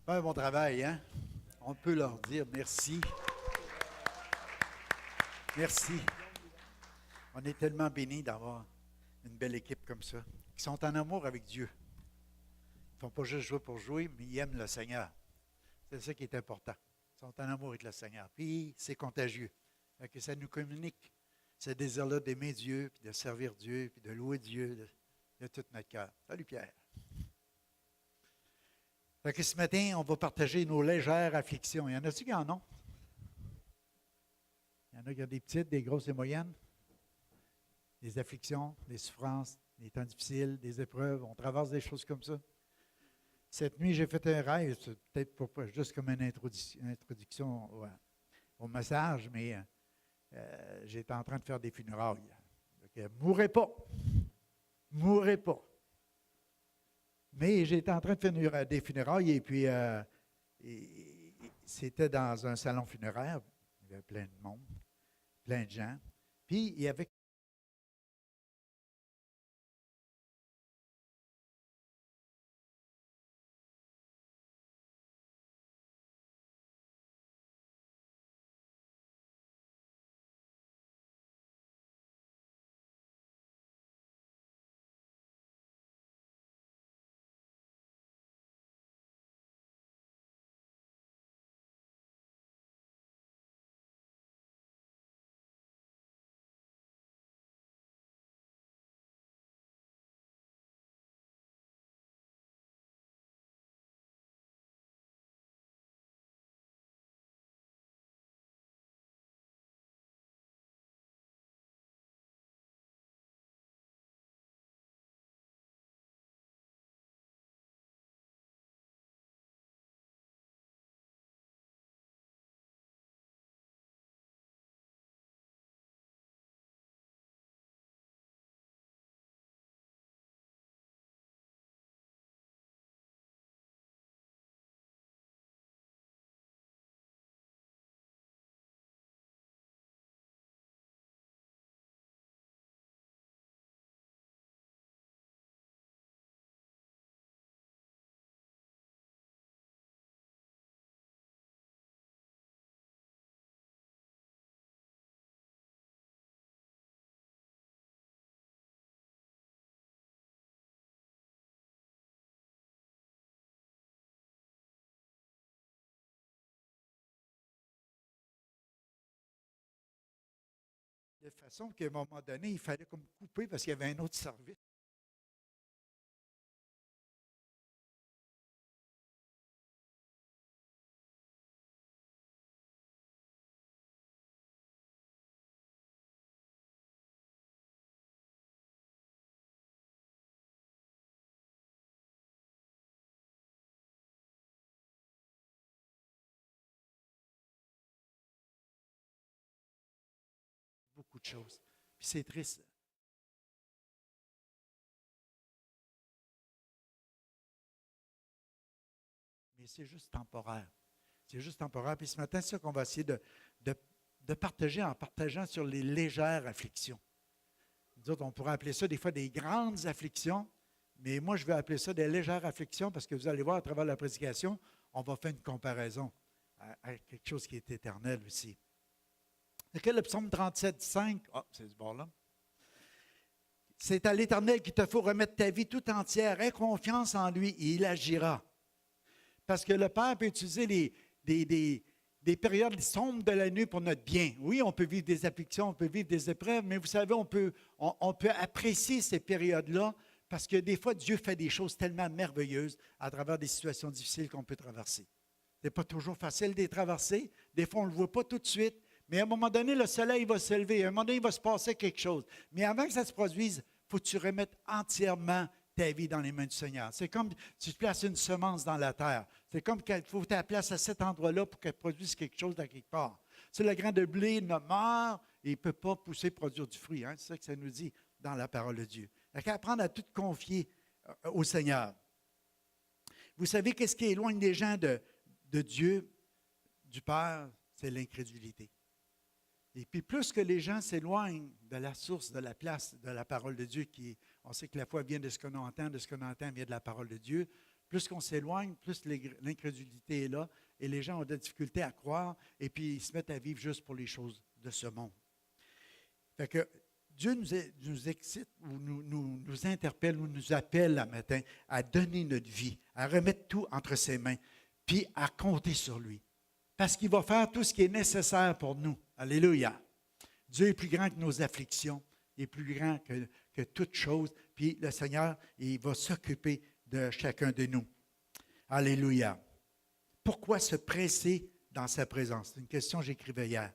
Pas un bon travail, hein? On peut leur dire merci. Merci. On est tellement bénis d'avoir une belle équipe comme ça, qui sont en amour avec Dieu. Ils ne font pas juste jouer pour jouer, mais ils aiment le Seigneur. C'est ça qui est important. Ils sont en amour avec le Seigneur. Puis, c'est contagieux. Fait que ça nous communique ce désir-là d'aimer Dieu, puis de servir Dieu, puis de louer Dieu de tout notre cœur. Salut Pierre. Fait que ce matin, on va partager nos légères afflictions. Il y en a-t-il qui en ont? Il y en a qui ont des petites, des grosses et moyennes? Des afflictions, des souffrances, des temps difficiles, des épreuves. On traverse des choses comme ça. Cette nuit, j'ai fait un rêve, c'est peut-être pas juste comme une introduction au message, mais j'étais en train de faire des funérailles. Donc, mourrez pas. Mourrez pas. Mais j'étais en train de faire des funérailles et puis c'était dans un salon funéraire. Il y avait plein de monde, plein de gens. Puis il y avait de façon qu'à un moment donné, il fallait comme couper parce qu'il y avait un autre service. Beaucoup de choses. Puis c'est triste. Mais c'est juste temporaire. C'est juste temporaire. Puis ce matin, c'est ça qu'on va essayer de partager en partageant sur les légères afflictions. Nous autres, on pourrait appeler ça des fois des grandes afflictions, mais moi, je vais appeler ça des légères afflictions parce que vous allez voir à travers la prédication, on va faire une comparaison à quelque chose qui est éternel aussi. C'est le psaume 37, 5. Ah, c'est du bord là. C'est à l'Éternel qu'il te faut remettre ta vie tout entière. Aie confiance en lui et il agira. Parce que le Père peut utiliser des périodes sombres de la nuit pour notre bien. Oui, on peut vivre des afflictions, on peut vivre des épreuves, mais vous savez, on peut apprécier ces périodes-là parce que des fois, Dieu fait des choses tellement merveilleuses à travers des situations difficiles qu'on peut traverser. Ce n'est pas toujours facile de les traverser. Des fois, on ne le voit pas tout de suite. Mais à un moment donné, le soleil va se lever. À un moment donné, il va se passer quelque chose. Mais avant que ça se produise, il faut que tu remettes entièrement ta vie dans les mains du Seigneur. C'est comme si tu places une semence dans la terre. C'est comme qu'il faut que tu la places à cet endroit-là pour qu'elle produise quelque chose de quelque part. Si le grain de blé ne meurt, il ne peut pas pousser, produire du fruit. Hein? C'est ça que ça nous dit dans la parole de Dieu. Il faut apprendre à tout confier au Seigneur. Vous savez qu'est-ce qui éloigne les gens de Dieu, du Père? C'est l'incrédulité. Et puis, plus que les gens s'éloignent de la source, de la place de la parole de Dieu, on sait que la foi vient de ce qu'on entend vient de la parole de Dieu, Plus qu'on s'éloigne, plus l'incrédulité est là et les gens ont de la difficulté à croire et puis ils se mettent à vivre juste pour les choses de ce monde. Fait que Dieu nous excite ou nous interpelle ou nous appelle le matin à donner notre vie, à remettre tout entre ses mains, puis à compter sur lui. Parce qu'il va faire tout ce qui est nécessaire pour nous. Alléluia. Dieu est plus grand que nos afflictions, il est plus grand que toute chose, puis le Seigneur, il va s'occuper de chacun de nous. Alléluia. Pourquoi se presser dans sa présence? C'est une question que j'écrivais hier.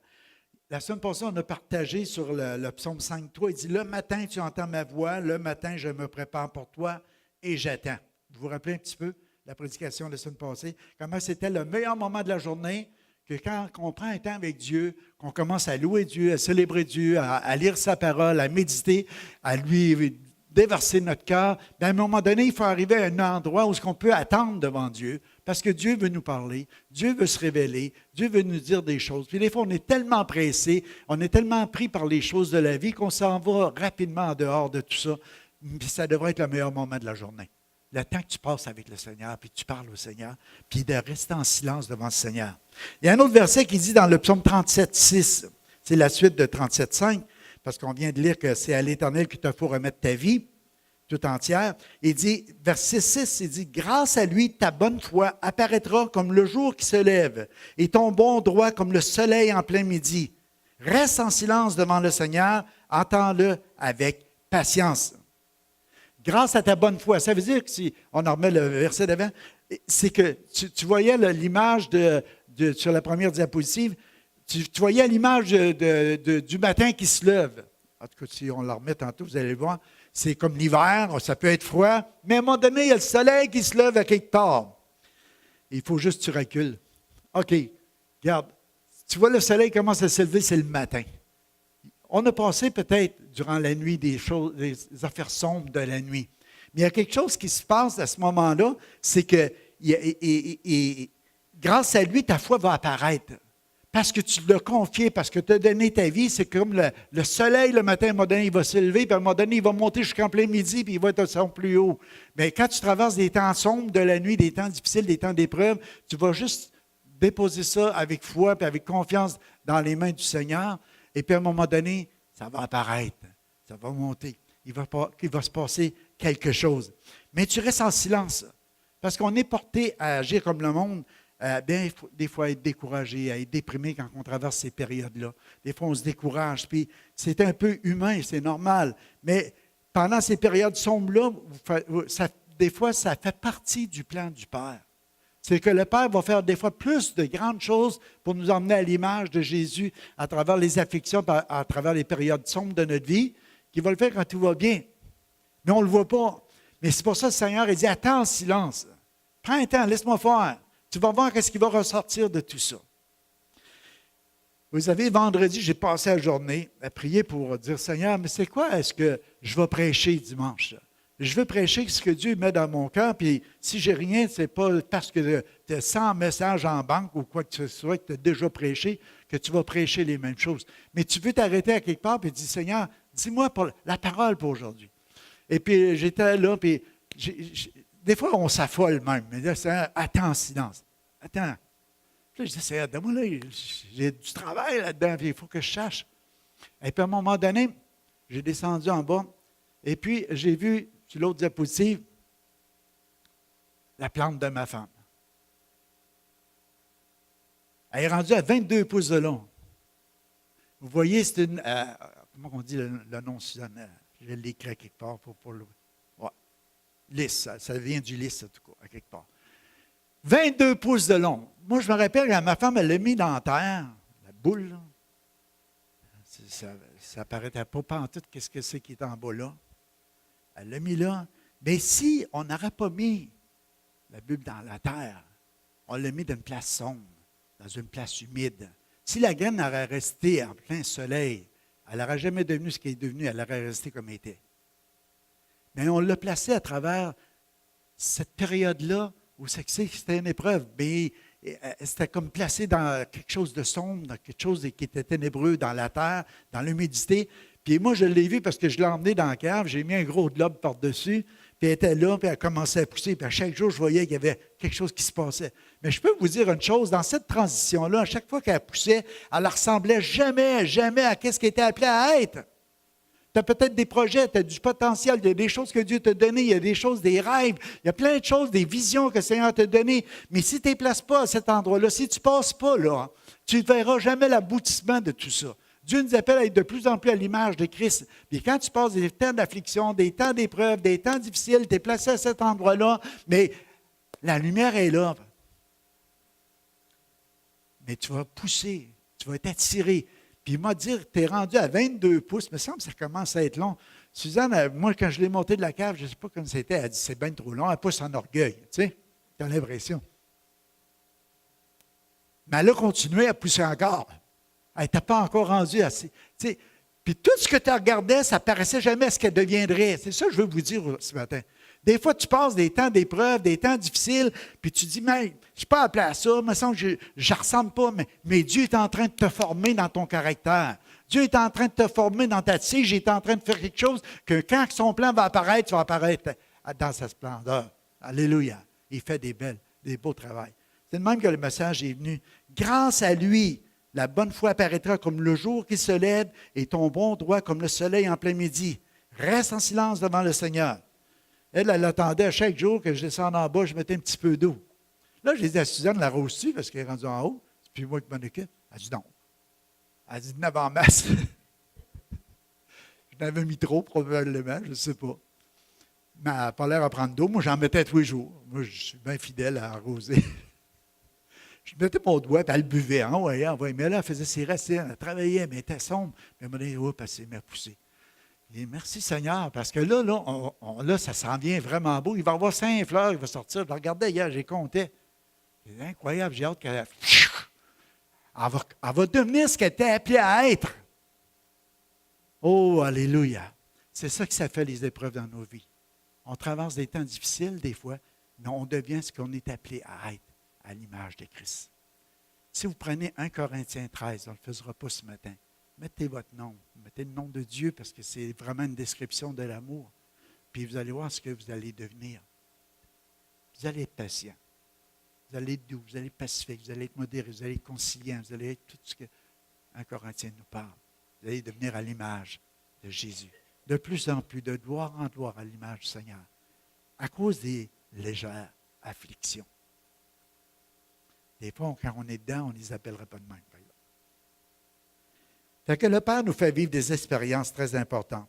La semaine passée, on a partagé sur le psaume 5.3. Il dit, le matin, tu entends ma voix, le matin, je me prépare pour toi et j'attends. Vous vous rappelez un petit peu la prédication de la semaine passée? Comment c'était le meilleur moment de la journée, que quand on prend un temps avec Dieu, qu'on commence à louer Dieu, à célébrer Dieu, à lire sa parole, à méditer, à lui déverser notre cœur, bien, à un moment donné, il faut arriver à un endroit où on peut attendre devant Dieu, parce que Dieu veut nous parler, Dieu veut se révéler, Dieu veut nous dire des choses. Puis des fois, on est tellement pressé, on est tellement pris par les choses de la vie qu'on s'en va rapidement en dehors de tout ça. Puis ça devrait être le meilleur moment de la journée. Le temps que tu passes avec le Seigneur, puis tu parles au Seigneur, puis de rester en silence devant le Seigneur. Il y a un autre verset qui dit dans le psaume 37.6, c'est la suite de 37.5, parce qu'on vient de lire que c'est à l'Éternel qu'il te faut remettre ta vie tout entière. Il dit, verset 6, il dit, grâce à lui, ta bonne foi apparaîtra comme le jour qui se lève et ton bon droit comme le soleil en plein midi. Reste en silence devant le Seigneur, entends-le avec patience. Grâce à ta bonne foi. Ça veut dire que si on en remet le verset d'avant, c'est que tu voyais l'image sur la première diapositive, tu voyais l'image du matin qui se lève. En tout cas, si on la remet tantôt, vous allez le voir. C'est comme l'hiver, ça peut être froid, mais à un moment donné, il y a le soleil qui se lève à quelque part. Il faut juste que tu recules. OK, regarde, tu vois le soleil commence à se lever, c'est le matin. On a passé peut-être durant la nuit des affaires sombres de la nuit. Mais il y a quelque chose qui se passe à ce moment-là, c'est que grâce à lui, ta foi va apparaître. Parce que tu l'as confié, parce que tu as donné ta vie, c'est comme le soleil le matin, à un moment donné, il va s'élever, puis à un moment donné, il va monter jusqu'en plein midi, puis il va être au son plus haut. Mais quand tu traverses des temps sombres de la nuit, des temps difficiles, des temps d'épreuve, tu vas juste déposer ça avec foi et avec confiance dans les mains du Seigneur. Et puis à un moment donné, ça va apparaître, ça va monter. Il va se passer quelque chose. Mais tu restes en silence, parce qu'on est porté à agir comme le monde. Bien, il faut des fois être découragé, à être déprimé quand on traverse ces périodes-là. Des fois, on se décourage, puis c'est un peu humain, c'est normal. Mais pendant ces périodes sombres-là, des fois, ça fait partie du plan du Père. C'est que le Père va faire des fois plus de grandes choses pour nous emmener à l'image de Jésus à travers les afflictions, à travers les périodes sombres de notre vie, qu'il va le faire quand tout va bien. Mais on ne le voit pas. Mais c'est pour ça que le Seigneur il dit, attends en silence. Prends un temps, laisse-moi faire. Tu vas voir ce qui va ressortir de tout ça. Vous savez, vendredi, j'ai passé la journée à prier pour dire, Seigneur, mais c'est quoi est-ce que je vais prêcher dimanche? Je veux prêcher ce que Dieu met dans mon cœur, puis si j'ai rien, ce n'est pas parce que tu as 100 messages en banque ou quoi que ce soit que tu as déjà prêché, que tu vas prêcher les mêmes choses. Mais tu veux t'arrêter à quelque part et dire, Seigneur, dis-moi la parole pour aujourd'hui. Et puis j'étais là, puis des fois, on s'affole même. Mais là, Seigneur, attends en silence. Attends. Puis là, je dis, Seigneur, donne-moi là, j'ai du travail là-dedans, puis il faut que je cherche. Et puis à un moment donné, j'ai descendu en bas, et puis j'ai vu, sur l'autre diapositive, la plante de ma femme. Elle est rendue à 22 pouces de long. Vous voyez, c'est une... comment on dit le nom, Suzanne? Je l'ai écrit quelque part pour le... Ouais. Lisse, ça vient du lisse, en tout cas, à quelque part. 22 pouces de long. Moi, je me rappelle quand ma femme, elle l'a mis dans la terre, la boule, là. Ça n'apparaît pas en tout qu'est-ce que c'est qui est en bas là. Elle l'a mis là. Mais si on n'aurait pas mis la bulbe dans la terre, on l'a mis dans une place sombre, dans une place humide. Si la graine aurait resté en plein soleil, elle n'aurait jamais devenu ce qu'elle est devenue, elle aurait resté comme elle était. Mais on l'a placé à travers cette période-là où c'était une épreuve. Mais c'était comme placé dans quelque chose de sombre, dans quelque chose qui était ténébreux, dans la terre, dans l'humidité. Puis moi, je l'ai vu parce que je l'ai emmené dans la cave, j'ai mis un gros globe par-dessus, puis puis elle était là, puis elle commençait à pousser, puis à chaque jour, je voyais qu'il y avait quelque chose qui se passait. Mais je peux vous dire une chose, dans cette transition-là, à chaque fois qu'elle poussait, elle ne ressemblait jamais, jamais à ce qu'elle était appelée à être. Tu as peut-être des projets, tu as du potentiel, il y a des choses que Dieu t'a données, il y a des choses, des rêves, il y a plein de choses, des visions que le Seigneur t'a données. Mais si tu ne les places pas à cet endroit-là, si tu ne passes pas là, tu ne verras jamais l'aboutissement de tout ça. Dieu nous appelle à être de plus en plus à l'image de Christ. Puis quand tu passes des temps d'affliction, des temps d'épreuve, des temps difficiles, tu es placé à cet endroit-là, mais la lumière est là. Mais tu vas pousser, tu vas être attiré. Puis il m'a dit, tu es rendu à 22 pouces, il me semble que ça commence à être long. Suzanne, moi, quand je l'ai monté de la cave, je ne sais pas comment c'était, elle a dit, c'est bien trop long, elle pousse en orgueil, tu sais, tu as l'impression. Mais elle a continué à pousser encore. Elle n'était pas encore rendue assez. Tu sais, puis tout ce que tu regardais, ça ne paraissait jamais à ce qu'elle deviendrait. C'est ça que je veux vous dire ce matin. Des fois, tu passes des temps d'épreuve, des temps difficiles, puis tu dis, mais je ne suis pas appelé à ça, il me semble que je ne ressemble pas, mais Dieu est en train de te former dans ton caractère. Dieu est en train de te former dans ta tige, il est en train de faire quelque chose que quand son plan va apparaître, tu vas apparaître dans sa splendeur. Alléluia. Il fait des beaux travaux. C'est de même que le message est venu. Grâce à lui, la bonne foi apparaîtra comme le jour qui se lève et ton bon droit comme le soleil en plein midi. Reste en silence devant le Seigneur. Elle attendait à chaque jour que je descende en bas, je mettais un petit peu d'eau. Là, j'ai dit à Suzanne, la rose-tu parce qu'elle est rendue en haut? C'est plus moi qui m'en occupe. Elle dit non. Elle dit 9 en masse. Je n'avais mis trop, probablement, je ne sais pas. Mais elle n'a pas l'air à prendre d'eau. Moi, j'en mettais tous les jours. Moi, je suis bien fidèle à arroser. Je mettais mon doigt, puis elle buvait. Mais là, elle faisait ses racines, elle travaillait, mais elle était sombre. Puis elle m'a dit, elle s'est mise à pousser. Et merci Seigneur, parce que là, ça s'en vient vraiment beau. Il va y avoir 5 fleurs, il va sortir. Je regardais hier, j'ai compté. C'est incroyable, j'ai hâte qu'elle va devenir ce qu'elle était appelée à être. Oh, alléluia. C'est ça que ça fait les épreuves dans nos vies. On traverse des temps difficiles des fois, mais on devient ce qu'on est appelé à être, à l'image de Christ. Si vous prenez 1 Corinthiens 13, on ne le faisera pas ce matin, mettez votre nom, mettez le nom de Dieu parce que c'est vraiment une description de l'amour. Puis vous allez voir ce que vous allez devenir. Vous allez être patient, vous allez être doux, vous allez être pacifique, vous allez être modéré, vous allez être conciliant, vous allez être tout ce que 1 Corinthiens nous parle. Vous allez devenir à l'image de Jésus. De plus en plus, de gloire en gloire à l'image du Seigneur, à cause des légères afflictions. Des fois, quand on est dedans, on ne les appellerait pas de même. Fait que le Père nous fait vivre des expériences très importantes.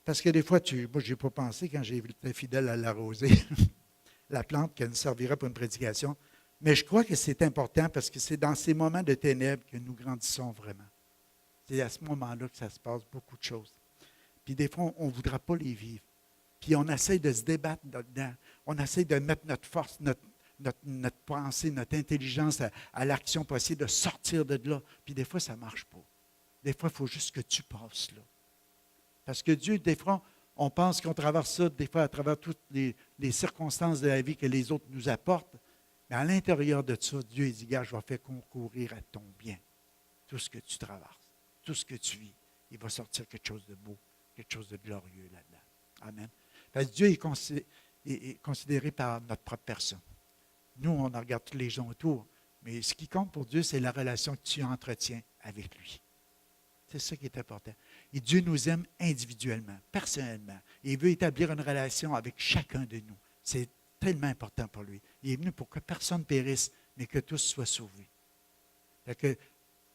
Parce que des fois, moi, je n'ai pas pensé quand j'ai été fidèle à l'arroser, la plante qui nous servirait pour une prédication. Mais je crois que c'est important parce que c'est dans ces moments de ténèbres que nous grandissons vraiment. C'est à ce moment-là que ça se passe beaucoup de choses. Puis des fois, on ne voudra pas les vivre. Puis on essaie de se débattre là-dedans. On essaie de mettre notre force, notre pensée, notre intelligence à l'action pour essayer de sortir de là. Puis des fois, ça ne marche pas. Des fois, il faut juste que tu passes là. Parce que Dieu, des fois, on pense qu'on traverse ça, des fois, à travers toutes les circonstances de la vie que les autres nous apportent. Mais à l'intérieur de ça, Dieu dit, gars, je vais faire concourir à ton bien. Tout ce que tu traverses, tout ce que tu vis, il va sortir quelque chose de beau, quelque chose de glorieux là-dedans. Amen. Parce que Dieu est considéré par notre propre personne. Nous, on regarde tous les gens autour. Mais ce qui compte pour Dieu, c'est la relation que tu entretiens avec lui. C'est ça qui est important. Et Dieu nous aime individuellement, personnellement. Et il veut établir une relation avec chacun de nous. C'est tellement important pour lui. Il est venu pour que personne périsse, mais que tous soient sauvés. Fait que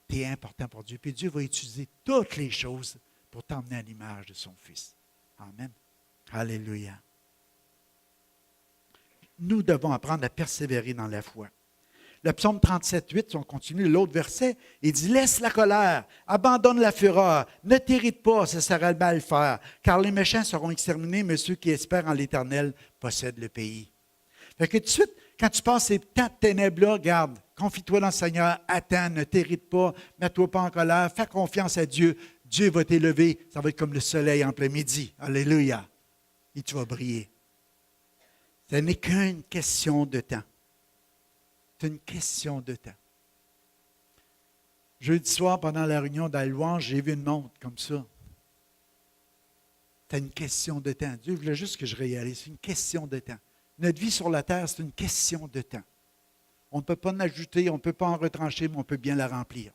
tu es important pour Dieu. Puis Dieu va utiliser toutes les choses pour t'emmener à l'image de son Fils. Amen. Alléluia. Nous devons apprendre à persévérer dans la foi. Le psaume 37, 8, si on continue l'autre verset, il dit « Laisse la colère, abandonne la fureur, ne t'irrite pas, ce sera le mal faire, car les méchants seront exterminés, mais ceux qui espèrent en l'Éternel possèdent le pays. » Fait que tout de suite, quand tu passes ces temps de ténèbres-là, regarde, confie-toi dans le Seigneur, attends, ne t'irrite pas, ne mets-toi pas en colère, fais confiance à Dieu. Dieu va t'élever, ça va être comme le soleil en plein midi. Alléluia. Et tu vas briller. Ce n'est qu'une question de temps. C'est une question de temps. Jeudi soir, pendant la réunion de la louange, j'ai vu une montre comme ça. C'est une question de temps. Dieu voulait juste que je réalise. C'est une question de temps. Notre vie sur la terre, c'est une question de temps. On ne peut pas en ajouter, on ne peut pas en retrancher, mais on peut bien la remplir.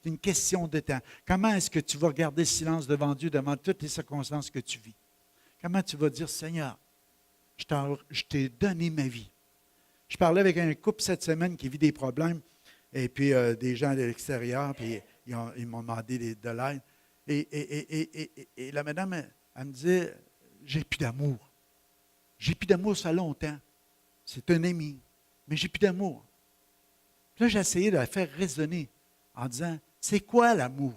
C'est une question de temps. Comment est-ce que tu vas garder le silence devant Dieu, devant toutes les circonstances que tu vis? Comment tu vas dire, Seigneur, je t'ai donné ma vie. Je parlais avec un couple cette semaine qui vit des problèmes, et puis des gens de l'extérieur, puis ils m'ont demandé de l'aide. Et la madame, elle me disait, j'ai plus d'amour. J'ai plus d'amour, ça fait longtemps. C'est un ami, mais j'ai plus d'amour. Puis là, j'ai essayé de la faire raisonner en disant, c'est quoi l'amour?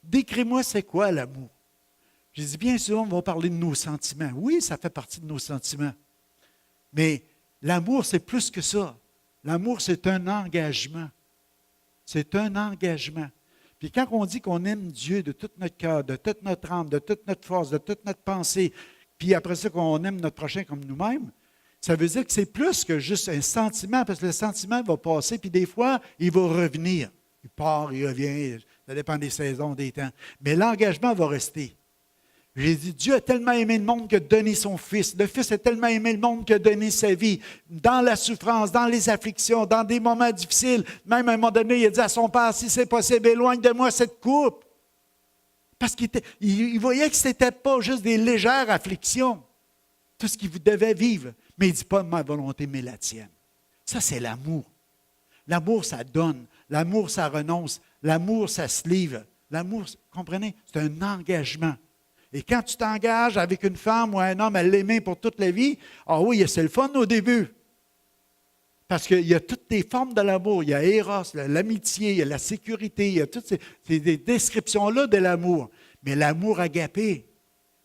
Décris-moi c'est quoi l'amour. J'ai dit, bien sûr, on va parler de nos sentiments. Oui, ça fait partie de nos sentiments. Mais l'amour, c'est plus que ça. L'amour, c'est un engagement. C'est un engagement. Puis quand on dit qu'on aime Dieu de tout notre cœur, de toute notre âme, de toute notre force, de toute notre pensée, puis après ça, qu'on aime notre prochain comme nous-mêmes, ça veut dire que c'est plus que juste un sentiment, parce que le sentiment va passer, puis des fois, il va revenir. Il part, il revient, ça dépend des saisons, des temps. Mais l'engagement va rester. J'ai dit, Dieu a tellement aimé le monde qu'il a donné son Fils. Le Fils a tellement aimé le monde qu'il a donné sa vie. Dans la souffrance, dans les afflictions, dans des moments difficiles. Même à un moment donné, il a dit à son Père, si c'est possible, éloigne de moi cette coupe. Parce qu'il voyait que ce n'était pas juste des légères afflictions. Tout ce qu'il devait vivre. Mais il ne dit pas ma volonté, mais la tienne. Ça, c'est l'amour. L'amour, ça donne. L'amour, ça renonce. L'amour, ça se livre. L'amour, comprenez, c'est un engagement. Et quand tu t'engages avec une femme ou un homme à l'aimer pour toute la vie, ah oui, c'est le fun au début. Parce qu'il y a toutes les formes de l'amour. Il y a Eros, l'amitié, il y a la sécurité, il y a toutes ces descriptions-là de l'amour. Mais l'amour agapé,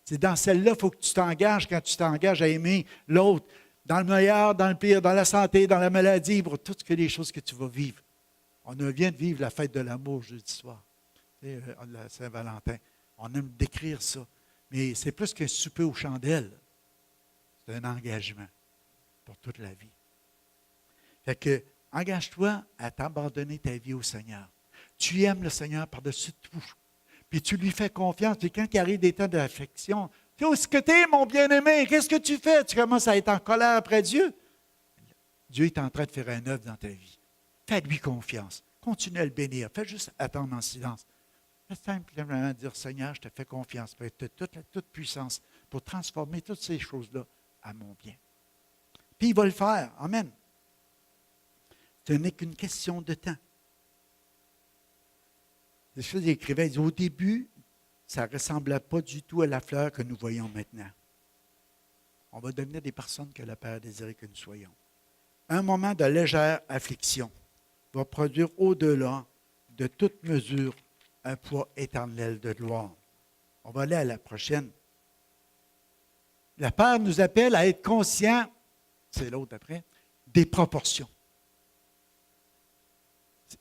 c'est dans celle-là qu'il faut que tu t'engages quand tu t'engages à aimer l'autre. Dans le meilleur, dans le pire, dans la santé, dans la maladie, pour toutes les choses que tu vas vivre. On vient de vivre la fête de l'amour jeudi soir, la Saint-Valentin. On aime décrire ça. Mais c'est plus qu'un souper aux chandelles. C'est un engagement pour toute la vie. Fait que, engage-toi à t'abandonner ta vie au Seigneur. Tu aimes le Seigneur par-dessus tout. Puis tu lui fais confiance. Puis quand il arrive des temps d'affection, tu sais, où est-ce que tu es, mon bien-aimé? Qu'est-ce que tu fais? Tu commences à être en colère après Dieu. Dieu est en train de faire un œuvre dans ta vie. Fais-lui confiance. Continue à le bénir. Fais juste attendre en silence. Fais simplement dire, Seigneur, je te fais confiance. Tu as toute puissance pour transformer toutes ces choses-là à mon bien. Puis il va le faire. Amen. Ce n'est qu'une question de temps. C'est ce qu'il écrivait. Il dit, au début, ça ne ressemblait pas du tout à la fleur que nous voyons maintenant. On va devenir des personnes que le Père désirait que nous soyons. Un moment de légère affliction va produire au-delà de toute mesure un poids éternel de gloire. On va aller à la prochaine. Le Père nous appelle à être conscients, c'est l'autre après, des proportions.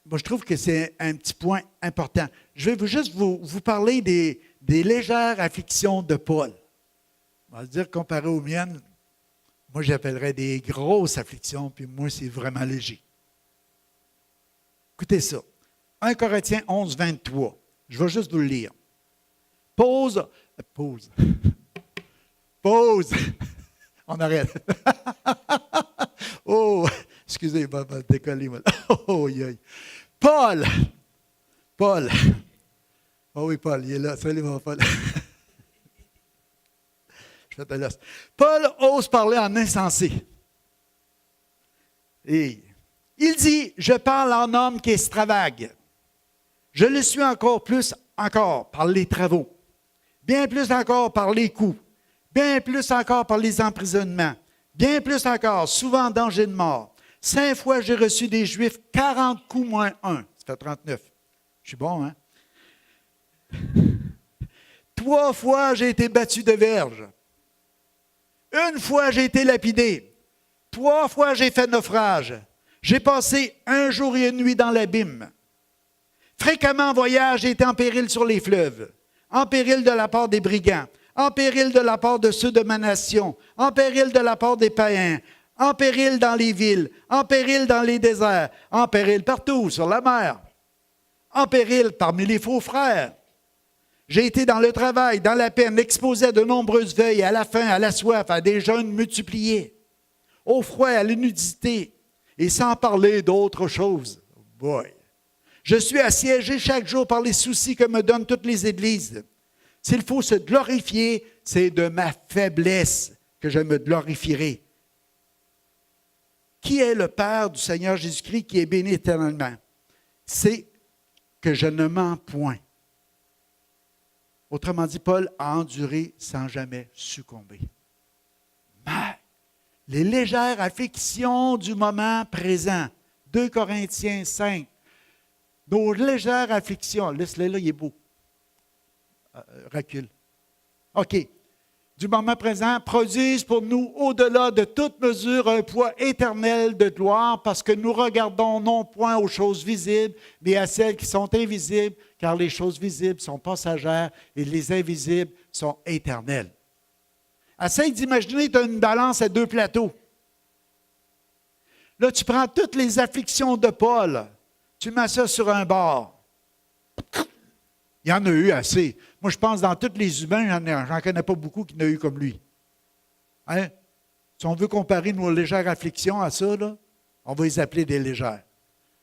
Moi, je trouve que c'est un petit point important. Je vais juste vous parler des légères afflictions de Paul. On va se dire, comparé aux miennes, moi, j'appellerais des grosses afflictions, puis moi, c'est vraiment léger. Écoutez ça. 1 Corinthiens 11, 23. Je vais juste vous le lire. Pause. On arrête. Oh, excusez, moi décoller. Oh, Paul. Oh oui, Paul, il est là. Salut, mon Paul. Je te laisse. Paul ose parler en insensé. Et il dit, je parle en homme qui extravague. Je le suis encore par les travaux, bien plus encore par les coups, bien plus encore par les emprisonnements, bien plus encore, souvent en danger de mort. 5 fois j'ai reçu des Juifs, 40 coups moins 1, ça fait 39. Je suis bon, hein? 3 fois j'ai été battu de verge. 1 fois j'ai été lapidé. 3 fois j'ai fait naufrage. J'ai passé 1 jour et 1 nuit dans l'abîme. Fréquemment en voyage, j'ai été en péril sur les fleuves, en péril de la part des brigands, en péril de la part de ceux de ma nation, en péril de la part des païens, en péril dans les villes, en péril dans les déserts, en péril partout sur la mer, en péril parmi les faux frères. J'ai été dans le travail, dans la peine, exposé à de nombreuses veilles, à la faim, à la soif, à des jeûnes multipliés, au froid, à l'humidité, et sans parler d'autre chose. Boy. Je suis assiégé chaque jour par les soucis que me donnent toutes les églises. S'il faut se glorifier, c'est de ma faiblesse que je me glorifierai. Qui est le Père du Seigneur Jésus-Christ qui est béni éternellement? C'est que je ne mens point. Autrement dit, Paul a enduré sans jamais succomber. Mais les légères afflictions du moment présent, 2 Corinthiens 5, nos légères afflictions, laisse-le là, il est beau. Recule. OK. Du moment présent, produisent pour nous, au-delà de toute mesure, un poids éternel de gloire, parce que nous regardons non point aux choses visibles, mais à celles qui sont invisibles, car les choses visibles sont passagères et les invisibles sont éternelles. Essaye d'imaginer, tu as une balance à 2 plateaux. Là, tu prends toutes les afflictions de Paul, tu mets ça sur un bord. Il y en a eu assez. Moi, je pense dans tous les humains, j'en connais pas beaucoup qui n'ont eu comme lui. Hein? Si on veut comparer nos légères afflictions à ça, là, on va les appeler des légères.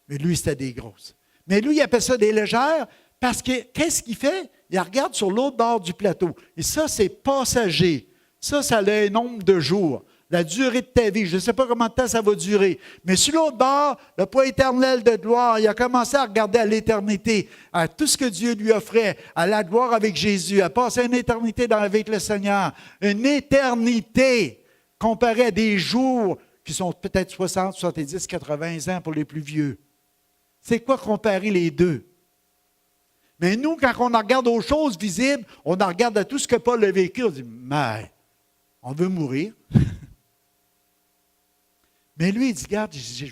Mais lui, c'était des grosses. Mais lui, il appelle ça des légères parce que, qu'est-ce qu'il fait? Il regarde sur l'autre bord du plateau. Et ça, c'est passager. Ça a un nombre de jours. La durée de ta vie. Je ne sais pas combien de temps ça va durer. Mais sur l'autre bord, le poids éternel de gloire, il a commencé à regarder à l'éternité, à tout ce que Dieu lui offrait, à la gloire avec Jésus, à passer une éternité avec le Seigneur. Une éternité comparée à des jours qui sont peut-être 60, 70, 80 ans pour les plus vieux. C'est quoi comparer les deux? Mais nous, quand on regarde aux choses visibles, on regarde à tout ce que Paul a vécu, on dit, mais on veut mourir. Mais lui, il dit, regarde, je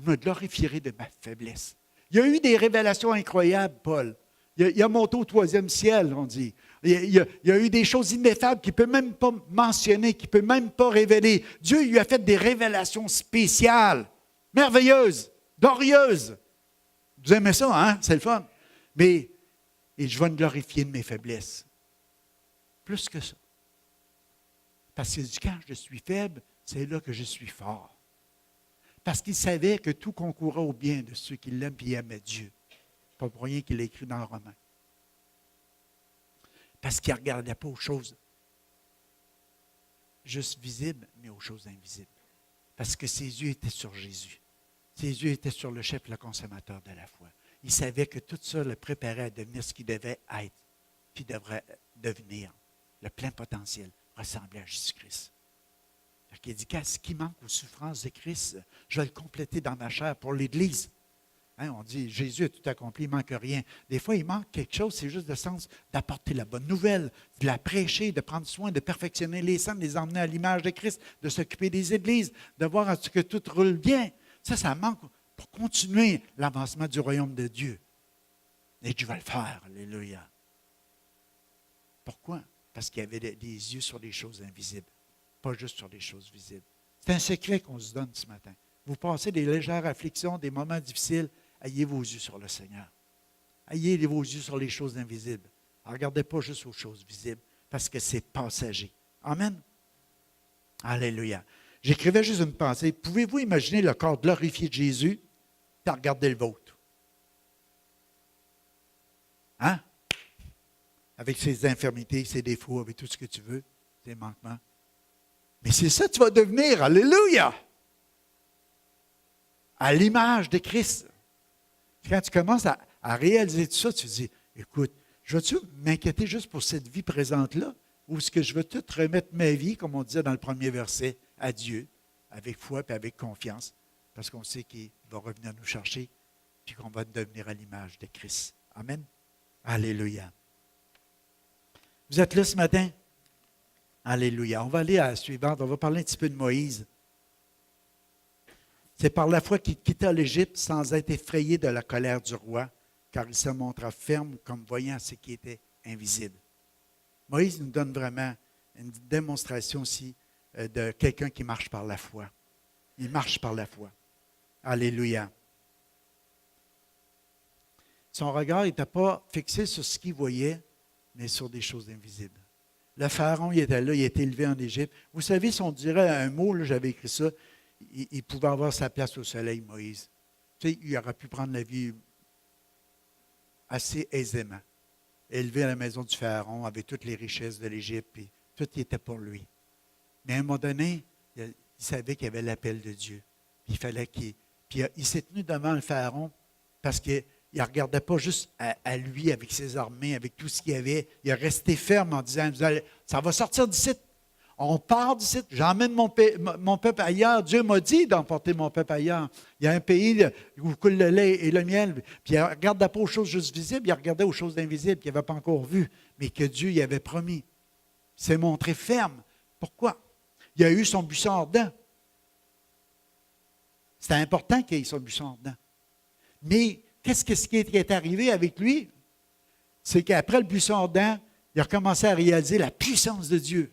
me glorifierai de ma faiblesse. Il y a eu des révélations incroyables, Paul. Il a monté au 3e ciel, on dit. Il y a eu des choses ineffables qu'il ne peut même pas mentionner, qu'il ne peut même pas révéler. Dieu lui a fait des révélations spéciales, merveilleuses, glorieuses. Vous aimez ça, hein? C'est le fun. Mais je vais me glorifier de mes faiblesses. Plus que ça. Parce que quand je suis faible, c'est là que je suis fort. Parce qu'il savait que tout concourait au bien de ceux qui l'aiment et aimaient Dieu. Pas pour rien qu'il l'a écrit dans le roman. Parce qu'il ne regardait pas aux choses juste visibles, mais aux choses invisibles. Parce que ses yeux étaient sur Jésus. Ses yeux étaient sur le chef et le consommateur de la foi. Il savait que tout ça le préparait à devenir ce qu'il devait être, puis devrait devenir le plein potentiel, ressembler à Jésus-Christ. Il dit, ce qui manque aux souffrances de Christ, je vais le compléter dans ma chair pour l'Église. Hein, on dit, Jésus a tout accompli, il ne manque rien. Des fois, il manque quelque chose, c'est juste le sens d'apporter la bonne nouvelle, de la prêcher, de prendre soin, de perfectionner les saints, de les emmener à l'image de Christ, de s'occuper des églises, de voir à ce que tout roule bien. Ça manque pour continuer l'avancement du royaume de Dieu. Et Dieu va le faire, alléluia. Pourquoi? Parce qu'il y avait des yeux sur les choses invisibles. Pas juste sur les choses visibles. C'est un secret qu'on se donne ce matin. Vous passez des légères afflictions, des moments difficiles, ayez vos yeux sur le Seigneur. Ayez vos yeux sur les choses invisibles. Ne regardez pas juste aux choses visibles, parce que c'est passager. Amen. Alléluia. J'écrivais juste une pensée. Pouvez-vous imaginer le corps glorifié de Jésus et regarder le vôtre? Hein? Avec ses infirmités, ses défauts, avec tout ce que tu veux, ses manquements. Mais c'est ça que tu vas devenir, alléluia! À l'image de Christ. Quand tu commences à réaliser tout ça, tu te dis, écoute, je vais-tu m'inquiéter juste pour cette vie présente-là, ou est-ce que je veux tout remettre ma vie, comme on disait dans le premier verset, à Dieu, avec foi et avec confiance, parce qu'on sait qu'il va revenir nous chercher, puis qu'on va devenir à l'image de Christ. Amen. Alléluia. Vous êtes là ce matin? Alléluia. On va aller à la suivante. On va parler un petit peu de Moïse. C'est par la foi qu'il quitta l'Égypte sans être effrayé de la colère du roi, car il se montra ferme comme voyant ce qui était invisible. Moïse nous donne vraiment une démonstration aussi de quelqu'un qui marche par la foi. Il marche par la foi. Alléluia. Son regard n'était pas fixé sur ce qu'il voyait, mais sur des choses invisibles. Le Pharaon, il était là, il était élevé en Égypte. Vous savez, si on dirait un mot, là, j'avais écrit ça, il pouvait avoir sa place au soleil, Moïse. Tu sais, il aurait pu prendre la vie assez aisément. Élevé à la maison du Pharaon, avec toutes les richesses de l'Égypte, puis tout y était pour lui. Mais à un moment donné, il savait qu'il y avait l'appel de Dieu. Puis il fallait qu'il... Puis il s'est tenu devant le Pharaon parce qu'il ne regardait pas juste à lui, avec ses armées, avec tout ce qu'il y avait. Il a resté ferme en disant, ça va sortir d'ici. On part d'ici. J'emmène mon peuple ailleurs. Dieu m'a dit d'emporter mon peuple ailleurs. Il y a un pays où coule le lait et le miel. Puis il ne regardait pas aux choses juste visibles, il regardait aux choses invisibles qu'il n'avait pas encore vues, mais que Dieu y avait promis. Il s'est montré ferme. Pourquoi? Il a eu son buisson ardent. C'était important qu'il ait son buisson ardent. Mais qu'est-ce qui est arrivé avec lui? C'est qu'après le buisson ardent, il a commencé à réaliser la puissance de Dieu.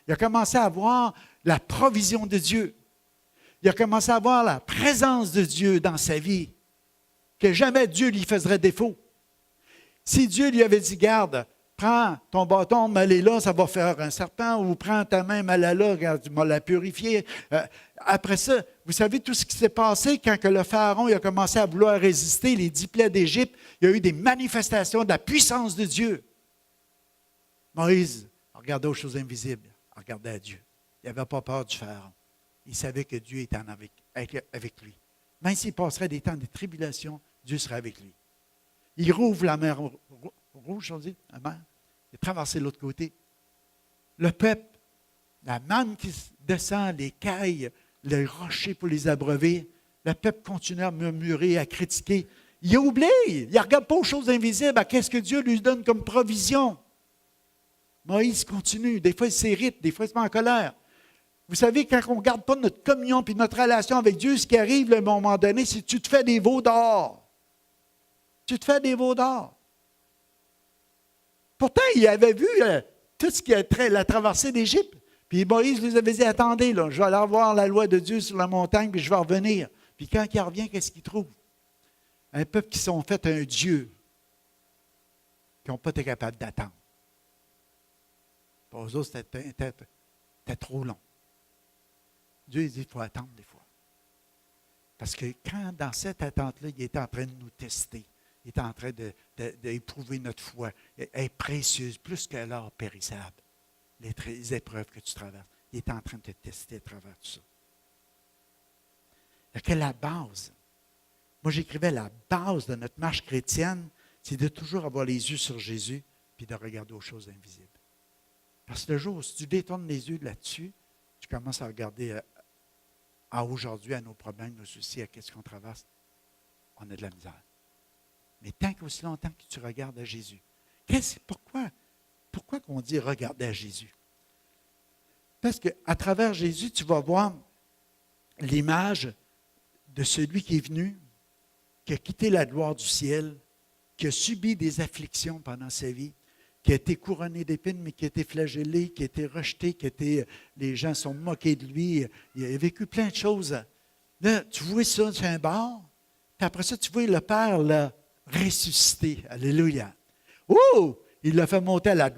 Il a commencé à voir la provision de Dieu. Il a commencé à voir la présence de Dieu dans sa vie, que jamais Dieu lui ferait défaut. Si Dieu lui avait dit, garde, prends ton bâton, mets-le là, ça va faire un serpent, ou prends ta main, mets-la là, regarde, tu m'as la purifié. Après ça, vous savez tout ce qui s'est passé quand que le Pharaon il a commencé à vouloir résister, les 10 plaies d'Égypte, il y a eu des manifestations de la puissance de Dieu. Moïse regardait aux choses invisibles. Regardait à Dieu. Il n'avait pas peur du Pharaon. Il savait que Dieu était avec lui. Même s'il passerait des temps de tribulation, Dieu serait avec lui. Il rouvre la mer rouge, on dit, la mer. Il traverse de l'autre côté. Le peuple, la manne qui descend, les cailles, les rochers pour les abreuver, le peuple continue à murmurer, à critiquer. Il oublie. Il ne regarde pas aux choses invisibles, à qu'est-ce que Dieu lui donne comme provision. Moïse continue. Des fois, il s'irrite, des fois, il se met en colère. Vous savez, quand on ne garde pas notre communion et notre relation avec Dieu, ce qui arrive à un moment donné, c'est que tu te fais des veaux d'or. Tu te fais des veaux d'or. Pourtant, il avait vu tout ce qui a la traversée d'Égypte. Puis Moïse lui avait dit, attendez, là, je vais aller voir la loi de Dieu sur la montagne, puis je vais revenir. Puis quand il revient, qu'est-ce qu'il trouve? Un peuple qui sont fait un Dieu, qui n'ont pas été capables d'attendre. Pour eux autres, c'était trop long. Dieu il dit qu'il faut attendre des fois. Parce que quand, dans cette attente-là, il est en train de nous tester, il est en train d'éprouver notre foi, elle est précieuse, plus que l'or périssable, les épreuves que tu traverses. Il est en train de te tester à travers tout ça. Donc, la base, moi j'écrivais la base de notre marche chrétienne, c'est de toujours avoir les yeux sur Jésus puis de regarder aux choses invisibles. Parce que le jour où tu détournes les yeux là-dessus, tu commences à regarder à aujourd'hui, à nos problèmes, nos soucis, à ce qu'on traverse, on a de la misère. Mais tant qu'aussi longtemps que tu regardes à Jésus. Pourquoi qu'on dit regarder à Jésus? Parce qu'à travers Jésus, tu vas voir l'image de celui qui est venu, qui a quitté la gloire du ciel, qui a subi des afflictions pendant sa vie, qui a été couronné d'épines, mais qui a été flagellé, qui a été rejeté, les gens sont moqués de lui. Il a vécu plein de choses. Là, tu vois ça sur un bord, puis après ça, tu vois le Père l'a ressuscité. Alléluia. Oh! Il l'a fait monter à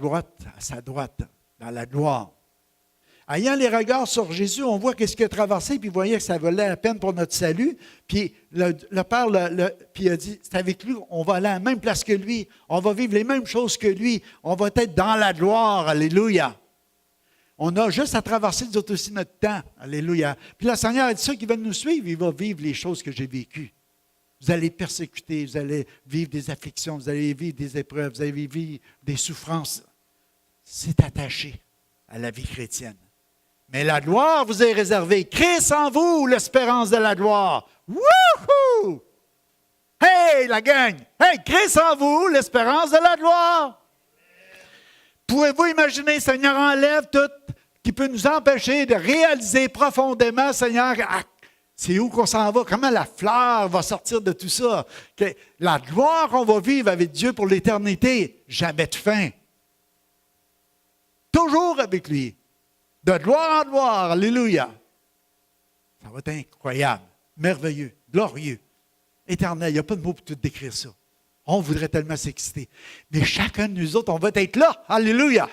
sa droite, dans la gloire. Ayant les regards sur Jésus, on voit qu'est-ce qu'il a traversé, puis vous voyez que ça valait la peine pour notre salut. Puis le Père puis il a dit, c'est avec lui, on va aller à la même place que lui, on va vivre les mêmes choses que lui, on va être dans la gloire, alléluia. On a juste à traverser nous autres aussi notre temps, alléluia. Puis le Seigneur a dit, ceux qui veulent nous suivre, il va vivre les choses que j'ai vécues. Vous allez persécuter, vous allez vivre des afflictions, vous allez vivre des épreuves, vous allez vivre des souffrances. C'est attaché à la vie chrétienne. Mais la gloire vous est réservée. Christ en vous, l'espérance de la gloire. Wouhou! Hey, la gang! Hey, Christ en vous, l'espérance de la gloire. Pouvez-vous imaginer, Seigneur, enlève tout qui peut nous empêcher de réaliser profondément, Seigneur, c'est où qu'on s'en va? Comment la fleur va sortir de tout ça? Que la gloire qu'on va vivre avec Dieu pour l'éternité, jamais de fin. Toujours avec lui. De gloire en gloire, alléluia. Ça va être incroyable, merveilleux, glorieux, éternel. Il n'y a pas de mots pour tout décrire ça. On voudrait tellement s'exciter. Mais chacun de nous autres, on va être là. Alléluia!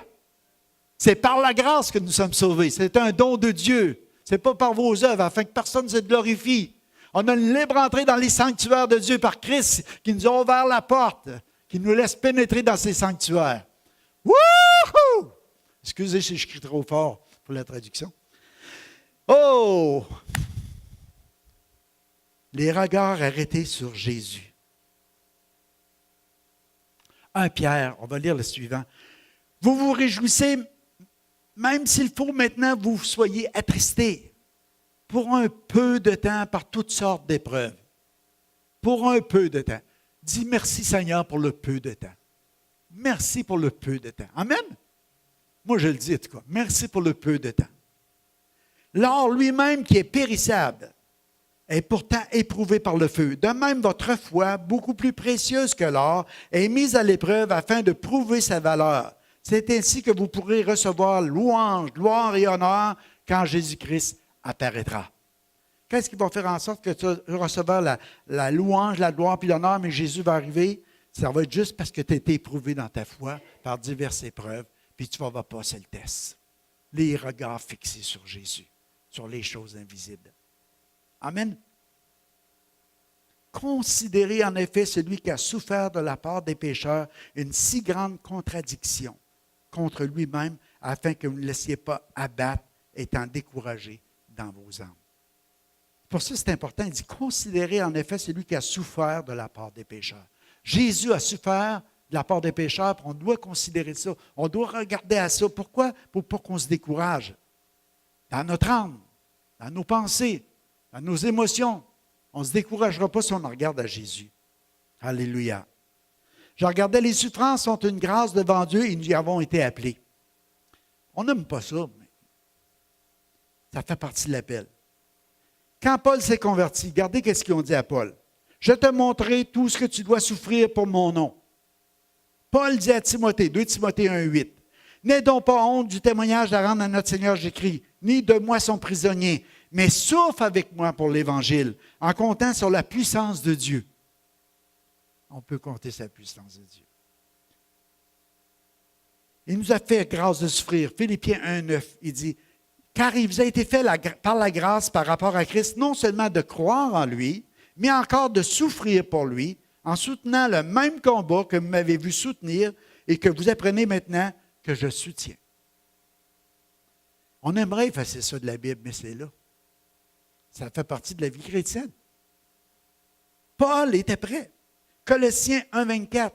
C'est par la grâce que nous sommes sauvés. C'est un don de Dieu. Ce n'est pas par vos œuvres, afin que personne ne se glorifie. On a une libre entrée dans les sanctuaires de Dieu par Christ, qui nous a ouvert la porte, qui nous laisse pénétrer dans ces sanctuaires. Wouhou! Excusez si je crie trop fort pour la traduction. Oh! Les regards arrêtés sur Jésus. 1 Pierre, on va lire le suivant. Vous vous réjouissez, même s'il faut maintenant vous soyez attristés, pour un peu de temps par toutes sortes d'épreuves. Pour un peu de temps. Dis merci Seigneur pour le peu de temps. Merci pour le peu de temps. Amen? Moi je le dis en tout cas. Merci pour le peu de temps. L'or lui-même qui est périssable est pourtant éprouvé par le feu. De même, votre foi, beaucoup plus précieuse que l'or, est mise à l'épreuve afin de prouver sa valeur. C'est ainsi que vous pourrez recevoir louange, gloire et honneur quand Jésus-Christ apparaîtra. Qu'est-ce qui va faire en sorte que tu vas recevoir la louange, la gloire et l'honneur, mais Jésus va arriver? Ça va être juste parce que tu as été éprouvé dans ta foi par diverses épreuves, puis tu vas passer le test. Les regards fixés sur Jésus, sur les choses invisibles. Amen. Considérez en effet celui qui a souffert de la part des pécheurs une si grande contradiction contre lui-même, afin que vous ne laissiez pas abattre, étant découragé dans vos âmes. Pour ça, c'est important. Il dit, considérez en effet celui qui a souffert de la part des pécheurs. Jésus a souffert de la part des pécheurs, on doit considérer ça. On doit regarder à ça. Pourquoi? Pour pas qu'on se décourage. Dans notre âme, dans nos pensées, dans nos émotions. On ne se découragera pas si on regarde à Jésus. Alléluia. Je regardais, les souffrances sont une grâce devant Dieu et nous y avons été appelés. On n'aime pas ça, mais ça fait partie de l'appel. Quand Paul s'est converti, regardez ce qu'ils ont dit à Paul. Je te montrerai tout ce que tu dois souffrir pour mon nom. Paul dit à Timothée, 2 Timothée 1,8. N'aie donc pas honte du témoignage à rendre à notre Seigneur Jésus-Christ, ni de moi son prisonnier, mais souffre avec moi pour l'Évangile, en comptant sur la puissance de Dieu. On peut compter sur la puissance de Dieu. Il nous a fait grâce de souffrir. Philippiens 1,9, il dit, car il vous a été fait par la grâce par rapport à Christ, non seulement de croire en lui, mais encore de souffrir pour lui, en soutenant le même combat que vous m'avez vu soutenir et que vous apprenez maintenant que je soutiens. On aimerait effacer ça de la Bible, mais c'est là. Ça fait partie de la vie chrétienne. Paul était prêt. Colossiens 1,24.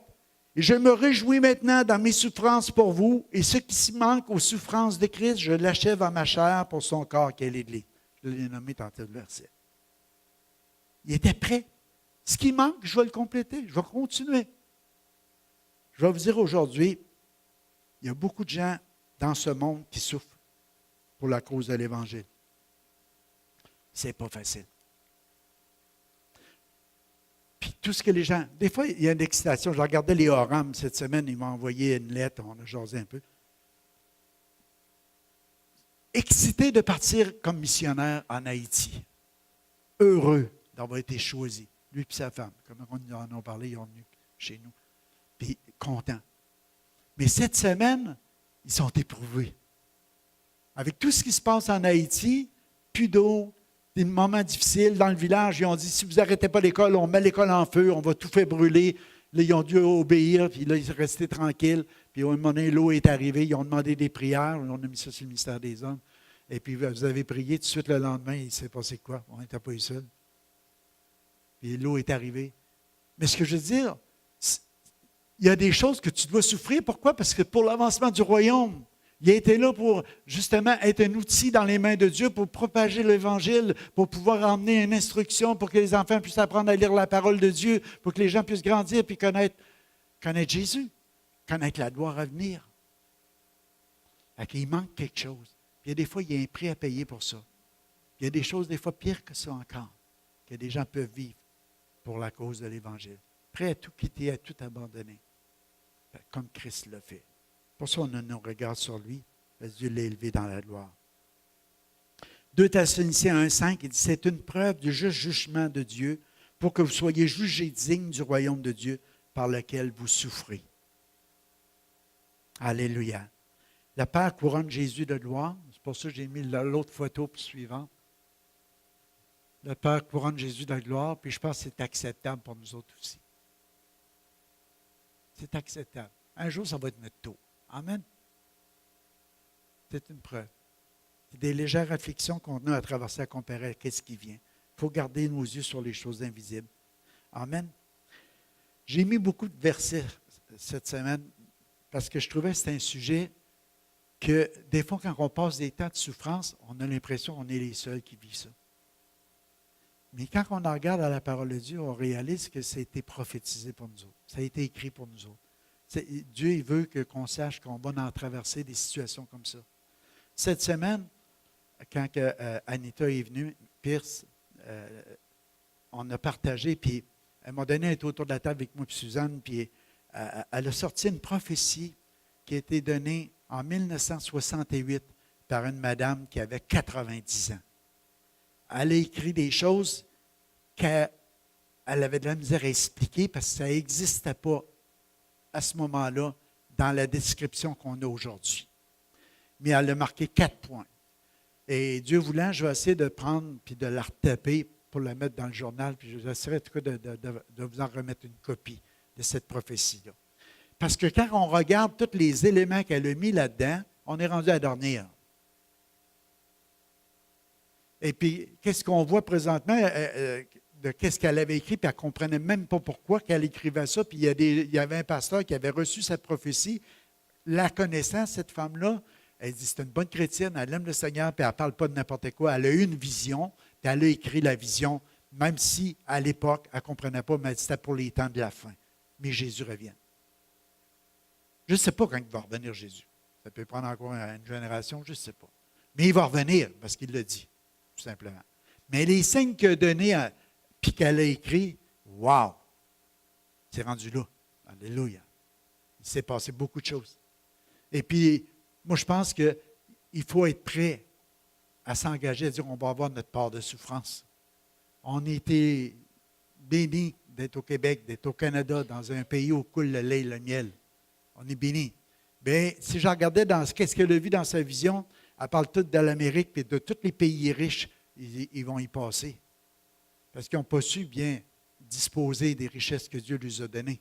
Et je me réjouis maintenant dans mes souffrances pour vous, et ce qui s'y manque aux souffrances de Christ, je l'achève en ma chair pour son corps qu'est l'Église. Je l'ai nommé tantôt le verset. Il était prêt. Ce qui manque, je vais le compléter. Je vais continuer. Je vais vous dire aujourd'hui, il y a beaucoup de gens dans ce monde qui souffrent pour la cause de l'Évangile. C'est pas facile. Puis tout ce que les gens... Des fois, il y a une excitation. Je regardais les Oram cette semaine, ils m'ont envoyé une lettre, on a jasé un peu. Excité de partir comme missionnaire en Haïti. Heureux d'avoir été choisi. Lui et sa femme. Comme on en a parlé, ils sont venus chez nous. Puis contents. Mais cette semaine, ils sont éprouvés. Avec tout ce qui se passe en Haïti, plus d'eau, des moments difficiles dans le village, ils ont dit, si vous n'arrêtez pas l'école, on met l'école en feu, on va tout faire brûler. Là, ils ont dû obéir, puis là, ils sont restés tranquilles. Puis à un moment donné, l'eau est arrivée, ils ont demandé des prières, on a mis ça sur le ministère des Hommes. Et puis vous avez prié, tout de suite le lendemain, il s'est passé quoi? On n'était pas eu seul. Puis l'eau est arrivée. Mais ce que je veux dire, il y a des choses que tu dois souffrir. Pourquoi? Parce que pour l'avancement du royaume, il a été là pour justement être un outil dans les mains de Dieu pour propager l'Évangile, pour pouvoir emmener une instruction, pour que les enfants puissent apprendre à lire la parole de Dieu, pour que les gens puissent grandir et connaître Jésus, connaître la gloire à venir. Il manque quelque chose. Puis il y a des fois, il y a un prix à payer pour ça. Il y a des choses, des fois, pires que ça encore, que des gens peuvent vivre pour la cause de l'Évangile. Prêts à tout quitter, à tout abandonner, comme Christ l'a fait. Pour ça, on a nos regards sur lui, parce que Dieu l'a élevé dans la gloire. 2 Thessaloniciens 1,5, il dit, c'est une preuve du juste jugement de Dieu pour que vous soyez jugés dignes du royaume de Dieu par lequel vous souffrez. Alléluia. Le Père couronne Jésus de gloire. C'est pour ça que j'ai mis l'autre photo suivante. Le Père couronne Jésus de gloire, puis je pense que c'est acceptable pour nous autres aussi. C'est acceptable. Un jour, ça va être notre tour. Amen. C'est une preuve. C'est des légères afflictions qu'on a à traverser à comparer à ce qui vient. Il faut garder nos yeux sur les choses invisibles. Amen. J'ai mis beaucoup de versets cette semaine parce que je trouvais que c'était un sujet que des fois, quand on passe des temps de souffrance, on a l'impression qu'on est les seuls qui vivent ça. Mais quand on en regarde à la parole de Dieu, on réalise que ça a été prophétisé pour nous autres. Ça a été écrit pour nous autres. Dieu il veut qu'on sache qu'on va en traverser des situations comme ça. Cette semaine, quand Anita est venue, Pierce, on a partagé, puis elle m'a donné, elle était autour de la table avec moi et Suzanne, puis elle a sorti une prophétie qui a été donnée en 1968 par une madame qui avait 90 ans. Elle a écrit des choses qu'elle avait de la misère à expliquer parce que ça n'existait pas à ce moment-là dans la description qu'on a aujourd'hui. Mais elle a marqué 4 points. Et Dieu voulant, je vais essayer de prendre puis de la retaper pour la mettre dans le journal, puis j'essaierai en tout cas de vous en remettre une copie de cette prophétie-là. Parce que quand on regarde tous les éléments qu'elle a mis là-dedans, on est rendu à dormir. Et puis, qu'est-ce qu'on voit présentement de qu'est-ce qu'elle avait écrit, puis elle ne comprenait même pas pourquoi qu'elle écrivait ça. Puis il y avait un pasteur qui avait reçu cette prophétie. La connaissant, cette femme-là, elle dit, c'est une bonne chrétienne, elle aime le Seigneur, puis elle ne parle pas de n'importe quoi. Elle a eu une vision, puis elle a écrit la vision, même si, à l'époque, elle ne comprenait pas, mais c'était pour les temps de la fin. Mais Jésus revient. Je ne sais pas quand il va revenir Jésus. Ça peut prendre encore une génération, je ne sais pas. Mais il va revenir, parce qu'il l'a dit, tout simplement. Mais les signes qu'il a donnés, puis qu'elle a écrits, wow! C'est rendu là. Alléluia. Il s'est passé beaucoup de choses. Et puis, moi, je pense qu'il faut être prêt à s'engager, à dire qu'on va avoir notre part de souffrance. On a été bénis d'être au Québec, d'être au Canada, dans un pays où coule le lait et le miel. On est bénis. Bien, si je regardais dans qu'est-ce qu'elle a vu dans sa vision, elle parle toute de l'Amérique et de tous les pays riches, ils vont y passer. Parce qu'ils n'ont pas su bien disposer des richesses que Dieu leur a données.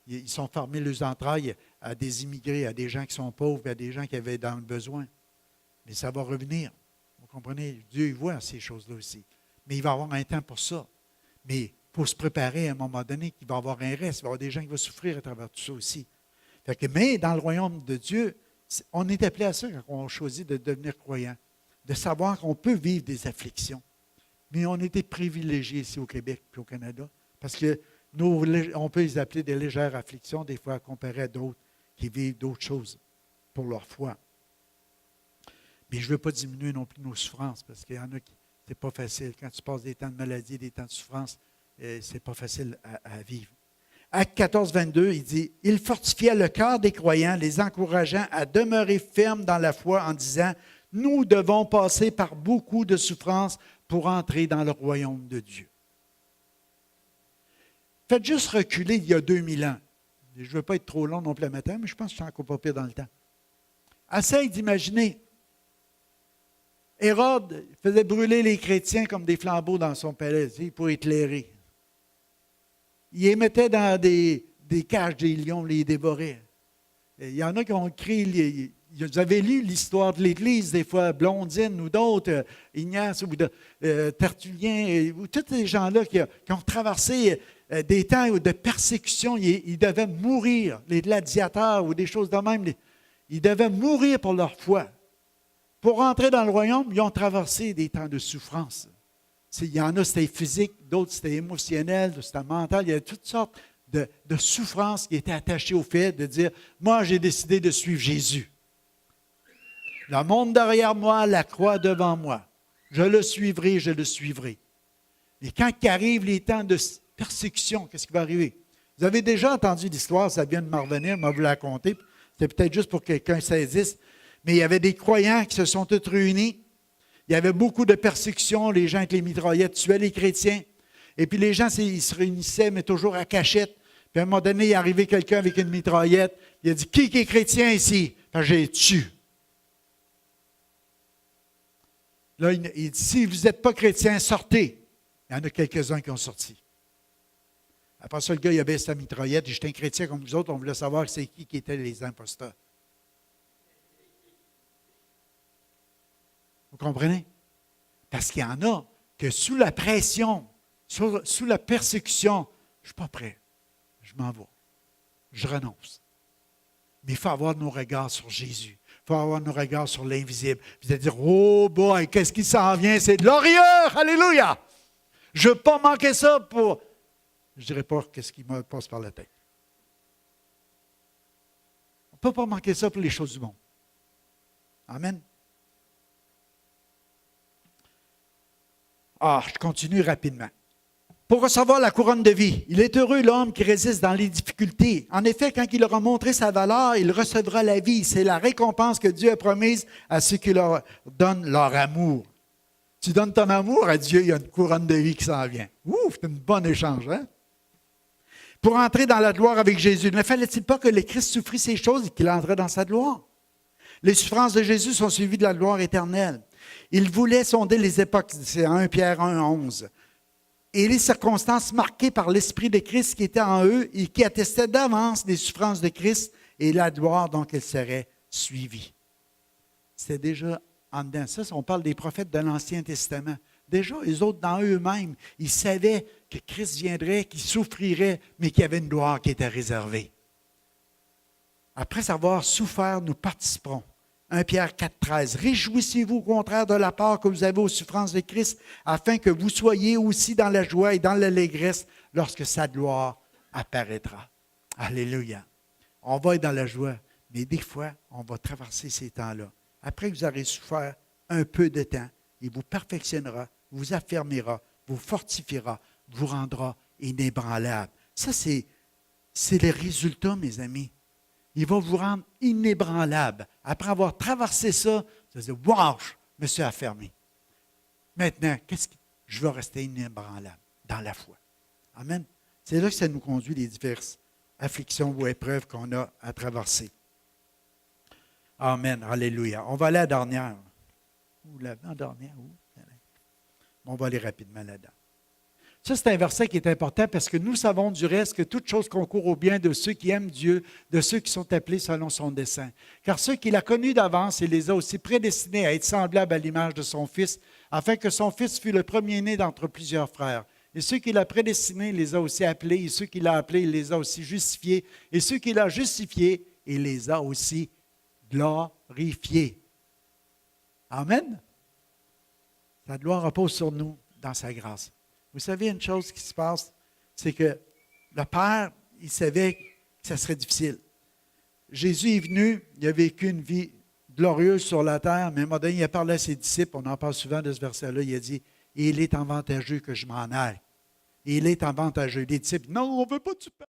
Ils sont fermés leurs entrailles à des immigrés, à des gens qui sont pauvres, à des gens qui avaient dans le besoin. Mais ça va revenir. Vous comprenez? Dieu il voit ces choses-là aussi. Mais il va y avoir un temps pour ça. Mais il faut se préparer à un moment donné qu'il va y avoir un reste. Il va y avoir des gens qui vont souffrir à travers tout ça aussi. Mais dans le royaume de Dieu, on est appelé à ça quand on choisit de devenir croyant, de savoir qu'on peut vivre des afflictions. Mais on était privilégiés ici au Québec et au Canada parce que on peut les appeler des légères afflictions, des fois comparées à d'autres qui vivent d'autres choses pour leur foi. Mais je ne veux pas diminuer non plus nos souffrances parce qu'il y en a qui, ce n'est pas facile. Quand tu passes des temps de maladie, des temps de souffrance, ce n'est pas facile à vivre. Acte 14, 22, il dit « Il fortifia le cœur des croyants, les encourageant à demeurer fermes dans la foi en disant « Nous devons passer par beaucoup de souffrances pour entrer dans le royaume de Dieu. » Faites juste reculer il y a 2000 ans. Je ne veux pas être trop long non plus le matin, mais je pense que je suis encore pas pire dans le temps. Essaye d'imaginer. Hérode faisait brûler les chrétiens comme des flambeaux dans son palais, pour éclairer. Il les mettait dans des cages des lions, les dévorait. Il y en a qui ont écrit, vous avez lu l'histoire de l'Église, des fois Blondine ou d'autres, Ignace ou Tertullien, ou tous ces gens-là qui ont traversé des temps de persécution. Ils devaient mourir, les gladiateurs ou des choses de même. Ils devaient mourir pour leur foi. Pour rentrer dans le royaume, ils ont traversé des temps de souffrance. Il y en a, c'était physique, d'autres, c'était émotionnel, c'était mental. Il y a toutes sortes de souffrances qui étaient attachées au fait de dire « Moi, j'ai décidé de suivre Jésus. Le monde derrière moi, la croix devant moi. Je le suivrai, je le suivrai. » Et quand arrivent les temps de persécution, qu'est-ce qui va arriver? Vous avez déjà entendu l'histoire, ça vient de m'en revenir, je vais vous la raconter. C'est peut-être juste pour que quelqu'un saisisse. Mais il y avait des croyants qui se sont tous réunis. Il y avait beaucoup de persécutions. Les gens avec les mitraillettes tuaient les chrétiens. Et puis les gens, ils se réunissaient, mais toujours à cachette. Puis à un moment donné, il est arrivé quelqu'un avec une mitraillette. Il a dit, qui est chrétien ici? Puis j'ai tué. Là, il dit, si vous n'êtes pas chrétien, sortez. Il y en a quelques-uns qui ont sorti. Après ça, le gars, il a baissé sa mitraillette. J'étais un chrétien comme vous autres. On voulait savoir c'est qui étaient les imposteurs. Vous comprenez? Parce qu'il y en a que sous la pression, sous la persécution, je ne suis pas prêt. Je m'en vais. Je renonce. Mais il faut avoir nos regards sur Jésus. Il faut avoir nos regards sur l'invisible. Vous allez dire, oh boy, qu'est-ce qui s'en vient? C'est glorieux! Alléluia! Je ne veux pas manquer ça pour... Je ne dirais pas qu'est-ce qui me passe par la tête. On ne peut pas manquer ça pour les choses du monde. Amen. Je continue rapidement. Pour recevoir la couronne de vie, il est heureux l'homme qui résiste dans les difficultés. En effet, quand il aura montré sa valeur, il recevra la vie. C'est la récompense que Dieu a promise à ceux qui leur donnent leur amour. Tu donnes ton amour à Dieu, il y a une couronne de vie qui s'en vient. Ouf, c'est un bon échange, hein? Pour entrer dans la gloire avec Jésus, ne fallait-il pas que le Christ souffrit ces choses et qu'il entrait dans sa gloire? Les souffrances de Jésus sont suivies de la gloire éternelle. Il voulait sonder les époques, c'est 1 Pierre 1, 11. Et les circonstances marquées par l'Esprit de Christ qui était en eux et qui attestaient d'avance des souffrances de Christ et la gloire dont elles seraient suivies. C'était déjà en dedans. Ça, on parle des prophètes de l'Ancien Testament. Déjà, les autres, dans eux-mêmes, ils savaient que Christ viendrait, qu'il souffrirait, mais qu'il y avait une gloire qui était réservée. Après avoir souffert, nous participerons. 1 Pierre 4, 13. Réjouissez-vous au contraire de la part que vous avez aux souffrances de Christ, afin que vous soyez aussi dans la joie et dans l'allégresse lorsque sa gloire apparaîtra. Alléluia. On va être dans la joie, mais des fois, on va traverser ces temps-là. Après que vous aurez souffert un peu de temps, il vous perfectionnera, vous affermira, vous fortifiera, vous rendra inébranlable. Ça, c'est le résultat, mes amis. Il va vous rendre inébranlable. Après avoir traversé ça, vous allez dire, wow, je me suis affermé. Maintenant, je veux rester inébranlable dans la foi. Amen. C'est là que ça nous conduit les diverses afflictions ou épreuves qu'on a à traverser. Amen. Alléluia. On va aller à la dernière. Ou l'avant-dernière. On va aller rapidement là-dedans. Ça, c'est un verset qui est important parce que nous savons du reste que toute chose concourt au bien de ceux qui aiment Dieu, de ceux qui sont appelés selon son dessein. Car ceux qu'il a connus d'avance, il les a aussi prédestinés à être semblables à l'image de son Fils, afin que son Fils fût le premier-né d'entre plusieurs frères. Et ceux qu'il a prédestinés, il les a aussi appelés. Et ceux qu'il a appelés, il les a aussi justifiés. Et ceux qu'il a justifiés, il les a aussi glorifiés. Amen. Sa gloire repose sur nous dans sa grâce. Vous savez, une chose qui se passe, c'est que le Père, il savait que ça serait difficile. Jésus est venu, il a vécu une vie glorieuse sur la terre, mais à un moment donné, il a parlé à ses disciples, on en parle souvent de ce verset-là, il a dit, « Il est avantageux que je m'en aille. » Il est avantageux. Les disciples, « Non, on ne veut pas que tu parles. »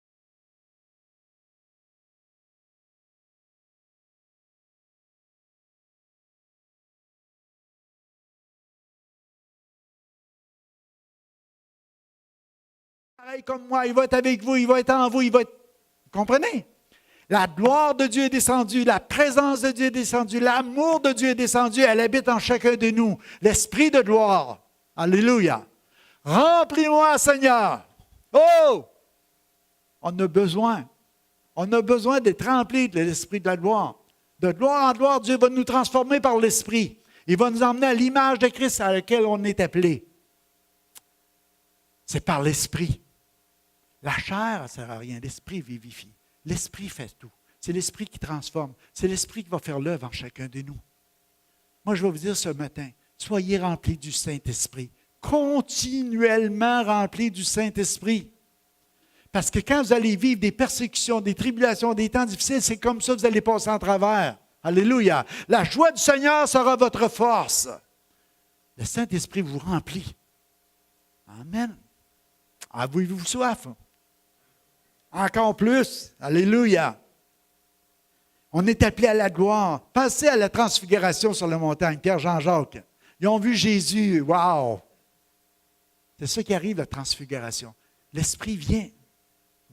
Pareil comme moi, il va être avec vous, il va être en vous, il va être... Vous comprenez? La gloire de Dieu est descendue, la présence de Dieu est descendue, l'amour de Dieu est descendu, elle habite en chacun de nous. L'esprit de gloire. Alléluia. Remplis-moi, Seigneur. Oh! On a besoin. On a besoin d'être remplis de l'esprit de la gloire. De gloire en gloire, Dieu va nous transformer par l'esprit. Il va nous emmener à l'image de Christ à laquelle on est appelé. C'est par l'esprit. La chair ne sert à rien. L'esprit vivifie. L'esprit fait tout. C'est l'esprit qui transforme. C'est l'esprit qui va faire l'œuvre en chacun de nous. Moi, je vais vous dire ce matin, soyez remplis du Saint-Esprit. Continuellement remplis du Saint-Esprit. Parce que quand vous allez vivre des persécutions, des tribulations, des temps difficiles, c'est comme ça que vous allez passer en travers. Alléluia. La joie du Seigneur sera votre force. Le Saint-Esprit vous remplit. Amen. Avez-vous soif? Encore plus. Alléluia. On est appelé à la gloire. Pensez à la transfiguration sur la montagne, Pierre, Jean-Jacques. Ils ont vu Jésus. Wow! C'est ça qui arrive, la transfiguration. L'Esprit vient.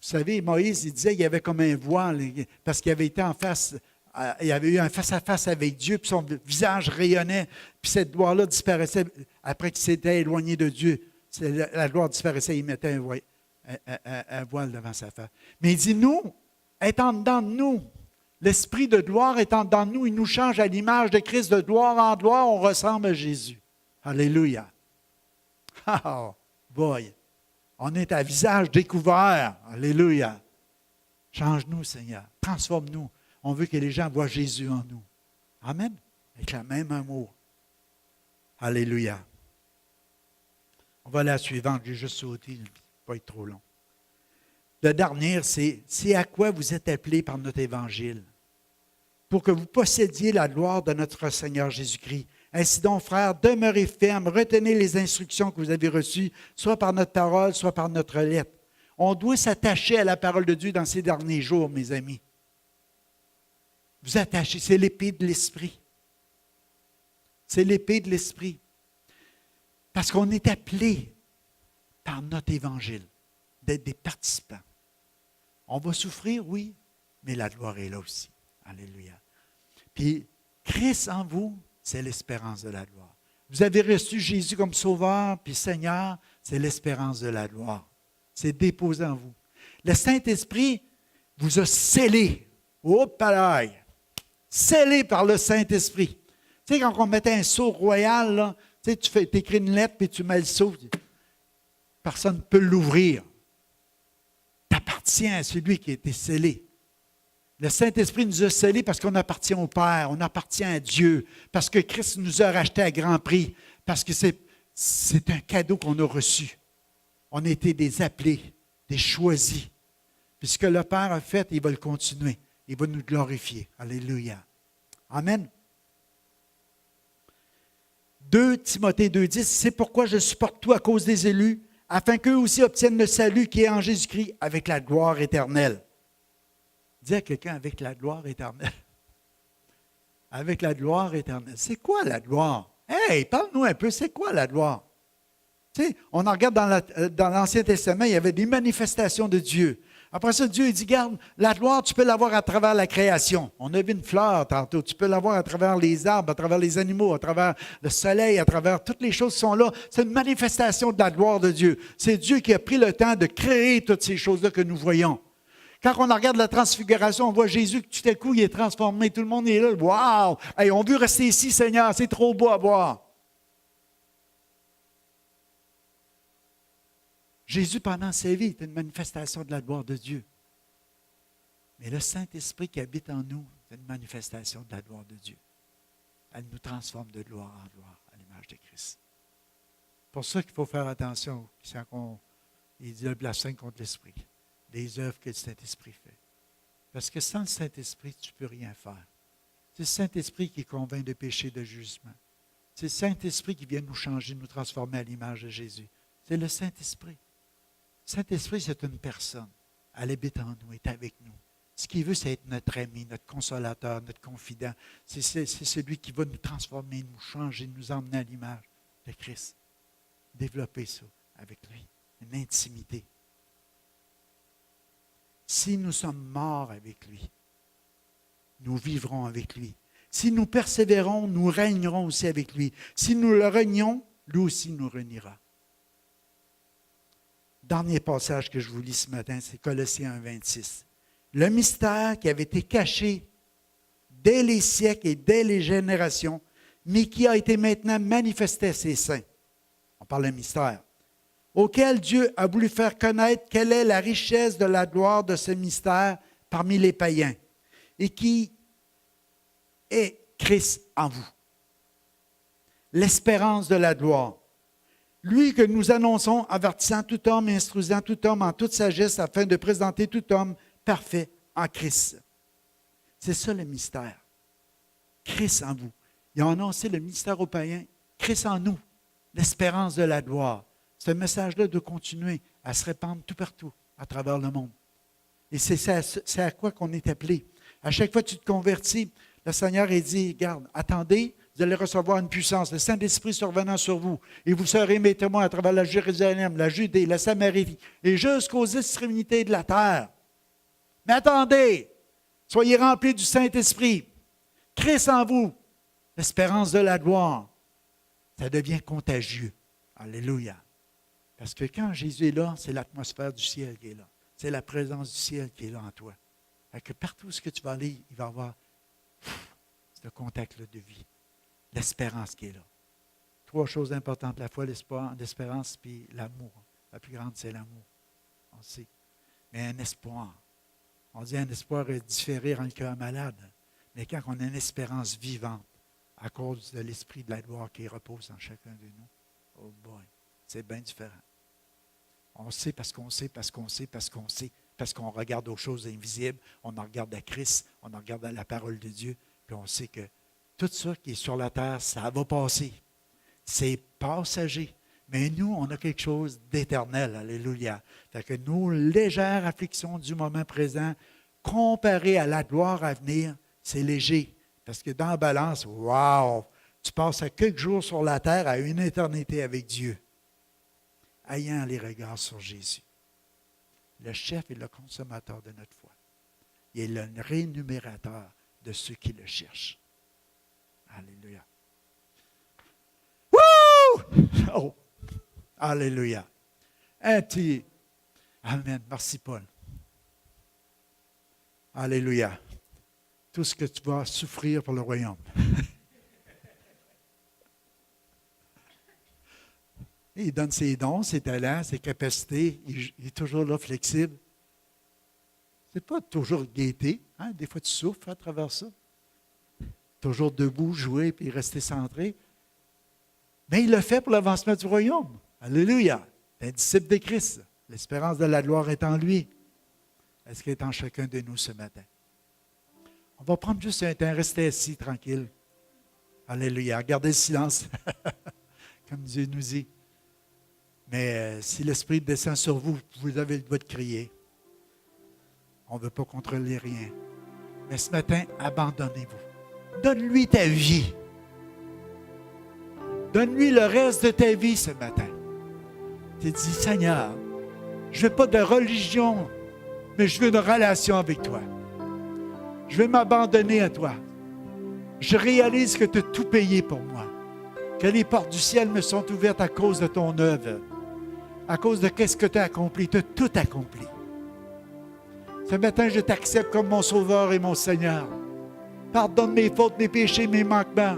Vous savez, Moïse, il disait qu'il y avait comme un voile, parce qu'il avait été en face, il avait eu un face-à-face avec Dieu, puis son visage rayonnait, puis cette gloire-là disparaissait après qu'il s'était éloigné de Dieu. La gloire disparaissait, il mettait un voile devant sa face. Mais il dit, nous, étant dedans de nous, l'Esprit de gloire étant dedans de nous, il nous change à l'image de Christ, de gloire en gloire, on ressemble à Jésus. Alléluia. Oh, boy. On est à visage découvert. Alléluia. Change-nous, Seigneur. Transforme-nous. On veut que les gens voient Jésus en nous. Amen. Avec le même amour. Alléluia. On va à la suivante. J'ai juste sauté. Ça ne va pas être trop long. Le dernier, c'est à quoi vous êtes appelés par notre Évangile, pour que vous possédiez la gloire de notre Seigneur Jésus-Christ. Ainsi donc, frères, demeurez fermes, retenez les instructions que vous avez reçues, soit par notre parole, soit par notre lettre. On doit s'attacher à la parole de Dieu dans ces derniers jours, mes amis. Vous attachez, c'est l'épée de l'Esprit. C'est l'épée de l'Esprit. Parce qu'on est appelé par notre Évangile d'être des participants. On va souffrir, oui, mais la gloire est là aussi. Alléluia. Puis, Christ en vous, c'est l'espérance de la gloire. Vous avez reçu Jésus comme Sauveur, puis Seigneur, c'est l'espérance de la gloire. C'est déposé en vous. Le Saint-Esprit vous a scellé. Hop là! Scellé par le Saint-Esprit. Tu sais, quand on mettait un sceau royal, là, tu écris une lettre, puis tu mets le sceau. Personne ne peut l'ouvrir. Tu appartiens à celui qui a été scellé. Le Saint-Esprit nous a scellés parce qu'on appartient au Père, on appartient à Dieu, parce que Christ nous a rachetés à grand prix, parce que c'est un cadeau qu'on a reçu. On a été des appelés, des choisis. Puis ce que le Père a fait, il va le continuer. Il va nous glorifier. Alléluia. Amen. 2 Timothée 2,10, c'est pourquoi je supporte tout à cause des élus, afin qu'eux aussi obtiennent le salut qui est en Jésus-Christ avec la gloire éternelle. Dis à quelqu'un avec la gloire éternelle. Avec la gloire éternelle. C'est quoi la gloire? Hey, parle-nous un peu, c'est quoi la gloire? Tu sais, on en regarde dans l'Ancien Testament, il y avait des manifestations de Dieu. Après ça, Dieu il dit, garde, la gloire, tu peux l'avoir à travers la création. On a vu une fleur tantôt, tu peux l'avoir à travers les arbres, à travers les animaux, à travers le soleil, à travers toutes les choses qui sont là. C'est une manifestation de la gloire de Dieu. C'est Dieu qui a pris le temps de créer toutes ces choses-là que nous voyons. Quand on regarde la transfiguration, on voit Jésus que tout à coup, il est transformé. Tout le monde est là. Wow! Hey, on veut rester ici, Seigneur. C'est trop beau à voir. Jésus, pendant sa vie, était une manifestation de la gloire de Dieu. Mais le Saint-Esprit qui habite en nous, c'est une manifestation de la gloire de Dieu. Elle nous transforme de gloire en gloire à l'image de Christ. C'est pour ça qu'il faut faire attention quand il dit le blasphème contre l'Esprit. Les œuvres que le Saint-Esprit fait. Parce que sans le Saint-Esprit, tu ne peux rien faire. C'est le Saint-Esprit qui convainc de péché, de jugement. C'est le Saint-Esprit qui vient nous changer, nous transformer à l'image de Jésus. C'est le Saint-Esprit. Le Saint-Esprit, c'est une personne. Elle habite en nous, est avec nous. Ce qu'il veut, c'est être notre ami, notre consolateur, notre confident. C'est celui qui va nous transformer, nous changer, nous emmener à l'image de Christ. Développer ça avec lui, une intimité. Si nous sommes morts avec lui, nous vivrons avec lui. Si nous persévérons, nous régnerons aussi avec lui. Si nous le renions, lui aussi nous reniera. Dernier passage que je vous lis ce matin, c'est Colossiens 1, 26. Le mystère qui avait été caché dès les siècles et dès les générations, mais qui a été maintenant manifesté à ses saints. On parle de mystère. Auquel Dieu a voulu faire connaître quelle est la richesse de la gloire de ce mystère parmi les païens, et qui est Christ en vous. L'espérance de la gloire. Lui que nous annonçons, avertissant tout homme et instruisant tout homme en toute sagesse, afin de présenter tout homme parfait en Christ. C'est ça le mystère. Christ en vous. Ils ont annoncé le mystère aux païens, Christ en nous, l'espérance de la gloire. Ce message-là doit continuer à se répandre tout partout, à travers le monde. Et c'est à quoi qu'on est appelé. À chaque fois que tu te convertis, le Seigneur a dit, regarde, attendez, vous allez recevoir une puissance, le Saint-Esprit survenant sur vous, et vous serez mes témoins à travers la Jérusalem, la Judée, la Samarie, et jusqu'aux extrémités de la terre. Mais attendez, soyez remplis du Saint-Esprit. Christ en vous, l'espérance de la gloire. Ça devient contagieux. Alléluia. Parce que quand Jésus est là, c'est l'atmosphère du ciel qui est là. C'est la présence du ciel qui est là en toi. Fait que partout où tu vas aller, il va y avoir ce contact-là de vie. L'espérance qui est là. 3 choses importantes, la foi, l'espoir, l'espérance, puis l'amour. La plus grande, c'est l'amour. On sait. Mais un espoir. On dit un espoir est différé rend le cœur malade. Mais quand on a une espérance vivante, à cause de l'esprit de la gloire qui repose en chacun de nous, oh boy, c'est bien différent. On sait parce qu'on sait, parce qu'on sait, parce qu'on sait, parce qu'on regarde aux choses invisibles, on en regarde à Christ, on en regarde à la parole de Dieu, puis on sait que tout ça qui est sur la terre, ça va passer. C'est passager. Mais nous, on a quelque chose d'éternel. Alléluia. Fait que nos légères afflictions du moment présent, comparées à la gloire à venir, c'est léger. Parce que dans la balance, wow, tu passes à quelques jours sur la terre à une éternité avec Dieu. Ayant les regards sur Jésus. Le chef et le consommateur de notre foi. Il est le rémunérateur de ceux qui le cherchent. Alléluia. Wouh! Oh! Alléluia. Amen. Merci, Paul. Alléluia. Tout ce que tu vas souffrir pour le royaume. Il donne ses dons, ses talents, ses capacités. Il est toujours là, flexible. Ce n'est pas toujours gaieté. Hein? Des fois, tu souffres à travers ça. Toujours debout, jouer, puis rester centré. Mais il le fait pour l'avancement du royaume. Alléluia. C'est un disciple de Christ. L'espérance de la gloire est en lui. Est-ce qu'elle est en chacun de nous ce matin? On va prendre juste un temps, rester assis, tranquille. Alléluia. Gardez le silence, comme Dieu nous dit. Mais si l'Esprit descend sur vous, vous avez le droit de crier. On ne veut pas contrôler rien. Mais ce matin, abandonnez-vous. Donne-lui ta vie. Donne-lui le reste de ta vie ce matin. Tu dis, Seigneur, je ne veux pas de religion, mais je veux une relation avec toi. Je vais m'abandonner à toi. Je réalise que tu as tout payé pour moi. Que les portes du ciel me sont ouvertes à cause de ton œuvre. À cause de ce que tu as accompli. Tu as tout accompli. Ce matin, je t'accepte comme mon Sauveur et mon Seigneur. Pardonne mes fautes, mes péchés, mes manquements.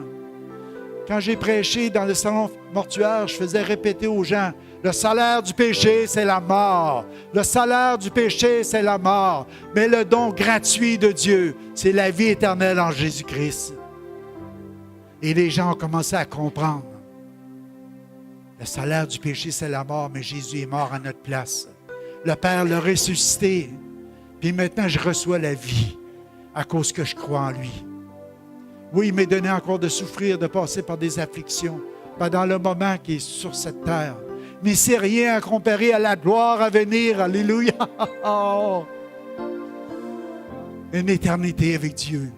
Quand j'ai prêché dans le salon mortuaire, je faisais répéter aux gens, le salaire du péché, c'est la mort. Le salaire du péché, c'est la mort. Mais le don gratuit de Dieu, c'est la vie éternelle en Jésus-Christ. Et les gens ont commencé à comprendre. Le salaire du péché, c'est la mort, mais Jésus est mort à notre place. Le Père l'a ressuscité. Puis maintenant, je reçois la vie à cause que je crois en lui. Oui, il m'est donné encore de souffrir, de passer par des afflictions pendant le moment qui est sur cette terre. Mais c'est rien à comparer à la gloire à venir. Alléluia! Une éternité avec Dieu.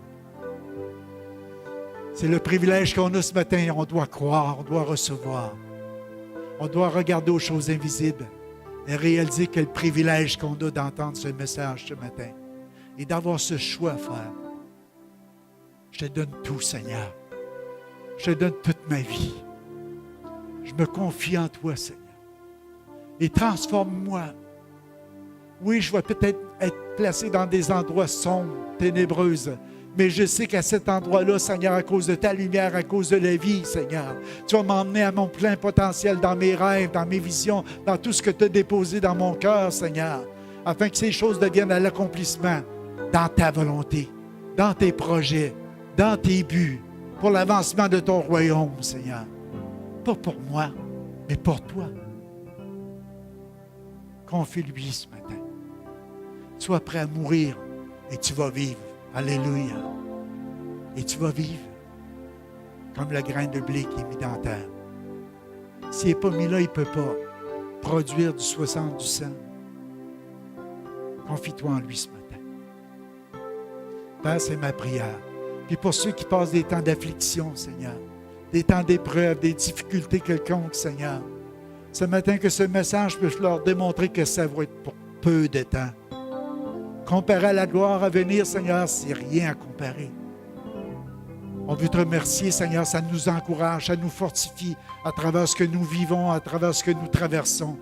C'est le privilège qu'on a ce matin. On doit croire, on doit recevoir. On doit regarder aux choses invisibles et réaliser quel privilège qu'on a d'entendre ce message ce matin et d'avoir ce choix à faire. Je te donne tout, Seigneur. Je te donne toute ma vie. Je me confie en toi, Seigneur. Et transforme-moi. Oui, je vais peut-être être placé dans des endroits sombres, ténébreuses, mais je sais qu'à cet endroit-là, Seigneur, à cause de ta lumière, à cause de la vie, Seigneur, tu vas m'emmener à mon plein potentiel dans mes rêves, dans mes visions, dans tout ce que tu as déposé dans mon cœur, Seigneur, afin que ces choses deviennent à l'accomplissement dans ta volonté, dans tes projets, dans tes buts, pour l'avancement de ton royaume, Seigneur. Pas pour moi, mais pour toi. Confie-lui ce matin. Sois prêt à mourir et tu vas vivre. Alléluia. Et tu vas vivre comme le grain de blé qui est mis dans la terre. S'il n'est pas mis là, il ne peut pas produire du 60, du 100. Confie-toi en lui ce matin. Père, c'est ma prière. Puis pour ceux qui passent des temps d'affliction, Seigneur, des temps d'épreuve, des difficultés quelconques, Seigneur. Ce matin, que ce message puisse leur démontrer que ça va être pour peu de temps. Comparé à la gloire à venir, Seigneur, c'est rien à comparer. On veut te remercier, Seigneur, ça nous encourage, ça nous fortifie à travers ce que nous vivons, à travers ce que nous traversons.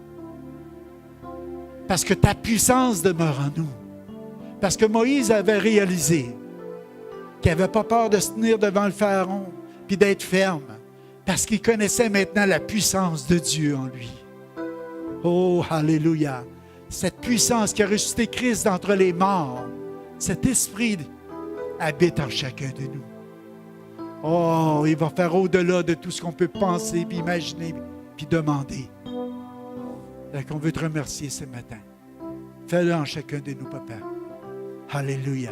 Parce que ta puissance demeure en nous. Parce que Moïse avait réalisé qu'il n'avait pas peur de se tenir devant le Pharaon puis d'être ferme. Parce qu'il connaissait maintenant la puissance de Dieu en lui. Oh, alléluia! Cette puissance qui a ressuscité Christ d'entre les morts, cet esprit habite en chacun de nous. Oh, il va faire au-delà de tout ce qu'on peut penser, puis imaginer, puis demander. Donc, on veut te remercier ce matin. Fais-le en chacun de nous, Papa. Alléluia.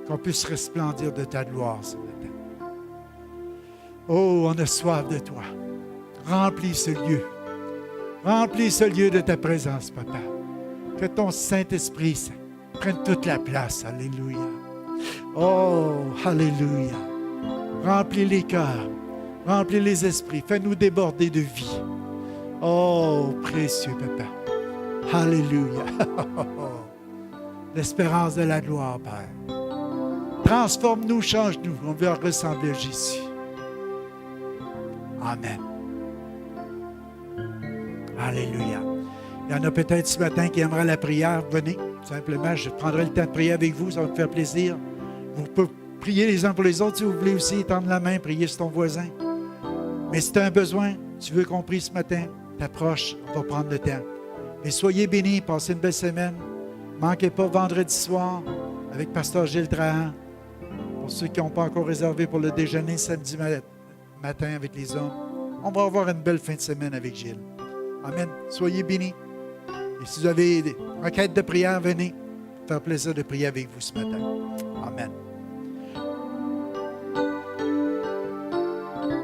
Qu'on puisse resplendir de ta gloire ce matin. Oh, on a soif de toi. Remplis ce lieu. Remplis ce lieu de ta présence, Papa. Que ton Saint-Esprit prenne toute la place. Alléluia. Oh, alléluia. Remplis les cœurs. Remplis les esprits. Fais-nous déborder de vie. Oh, précieux Papa. Alléluia. L'espérance de la gloire, Père. Transforme-nous, change-nous. On veut ressembler à Jésus. Amen. Alléluia. Il y en a peut-être ce matin qui aimeraient la prière. Venez, simplement, je prendrai le temps de prier avec vous. Ça va me faire plaisir. Vous pouvez prier les uns pour les autres. Si vous voulez aussi tendre la main, prier sur ton voisin. Mais si tu as un besoin, tu veux qu'on prie ce matin, t'approches, on va prendre le temps. Mais soyez bénis, passez une belle semaine. Ne manquez pas vendredi soir avec Pasteur Gilles Trahan. Pour ceux qui n'ont pas encore réservé pour le déjeuner samedi matin avec les hommes, on va avoir une belle fin de semaine avec Gilles. Amen. Soyez bénis. Et si vous avez des requêtes de prière, venez. Ça va faire plaisir de prier avec vous ce matin. Amen.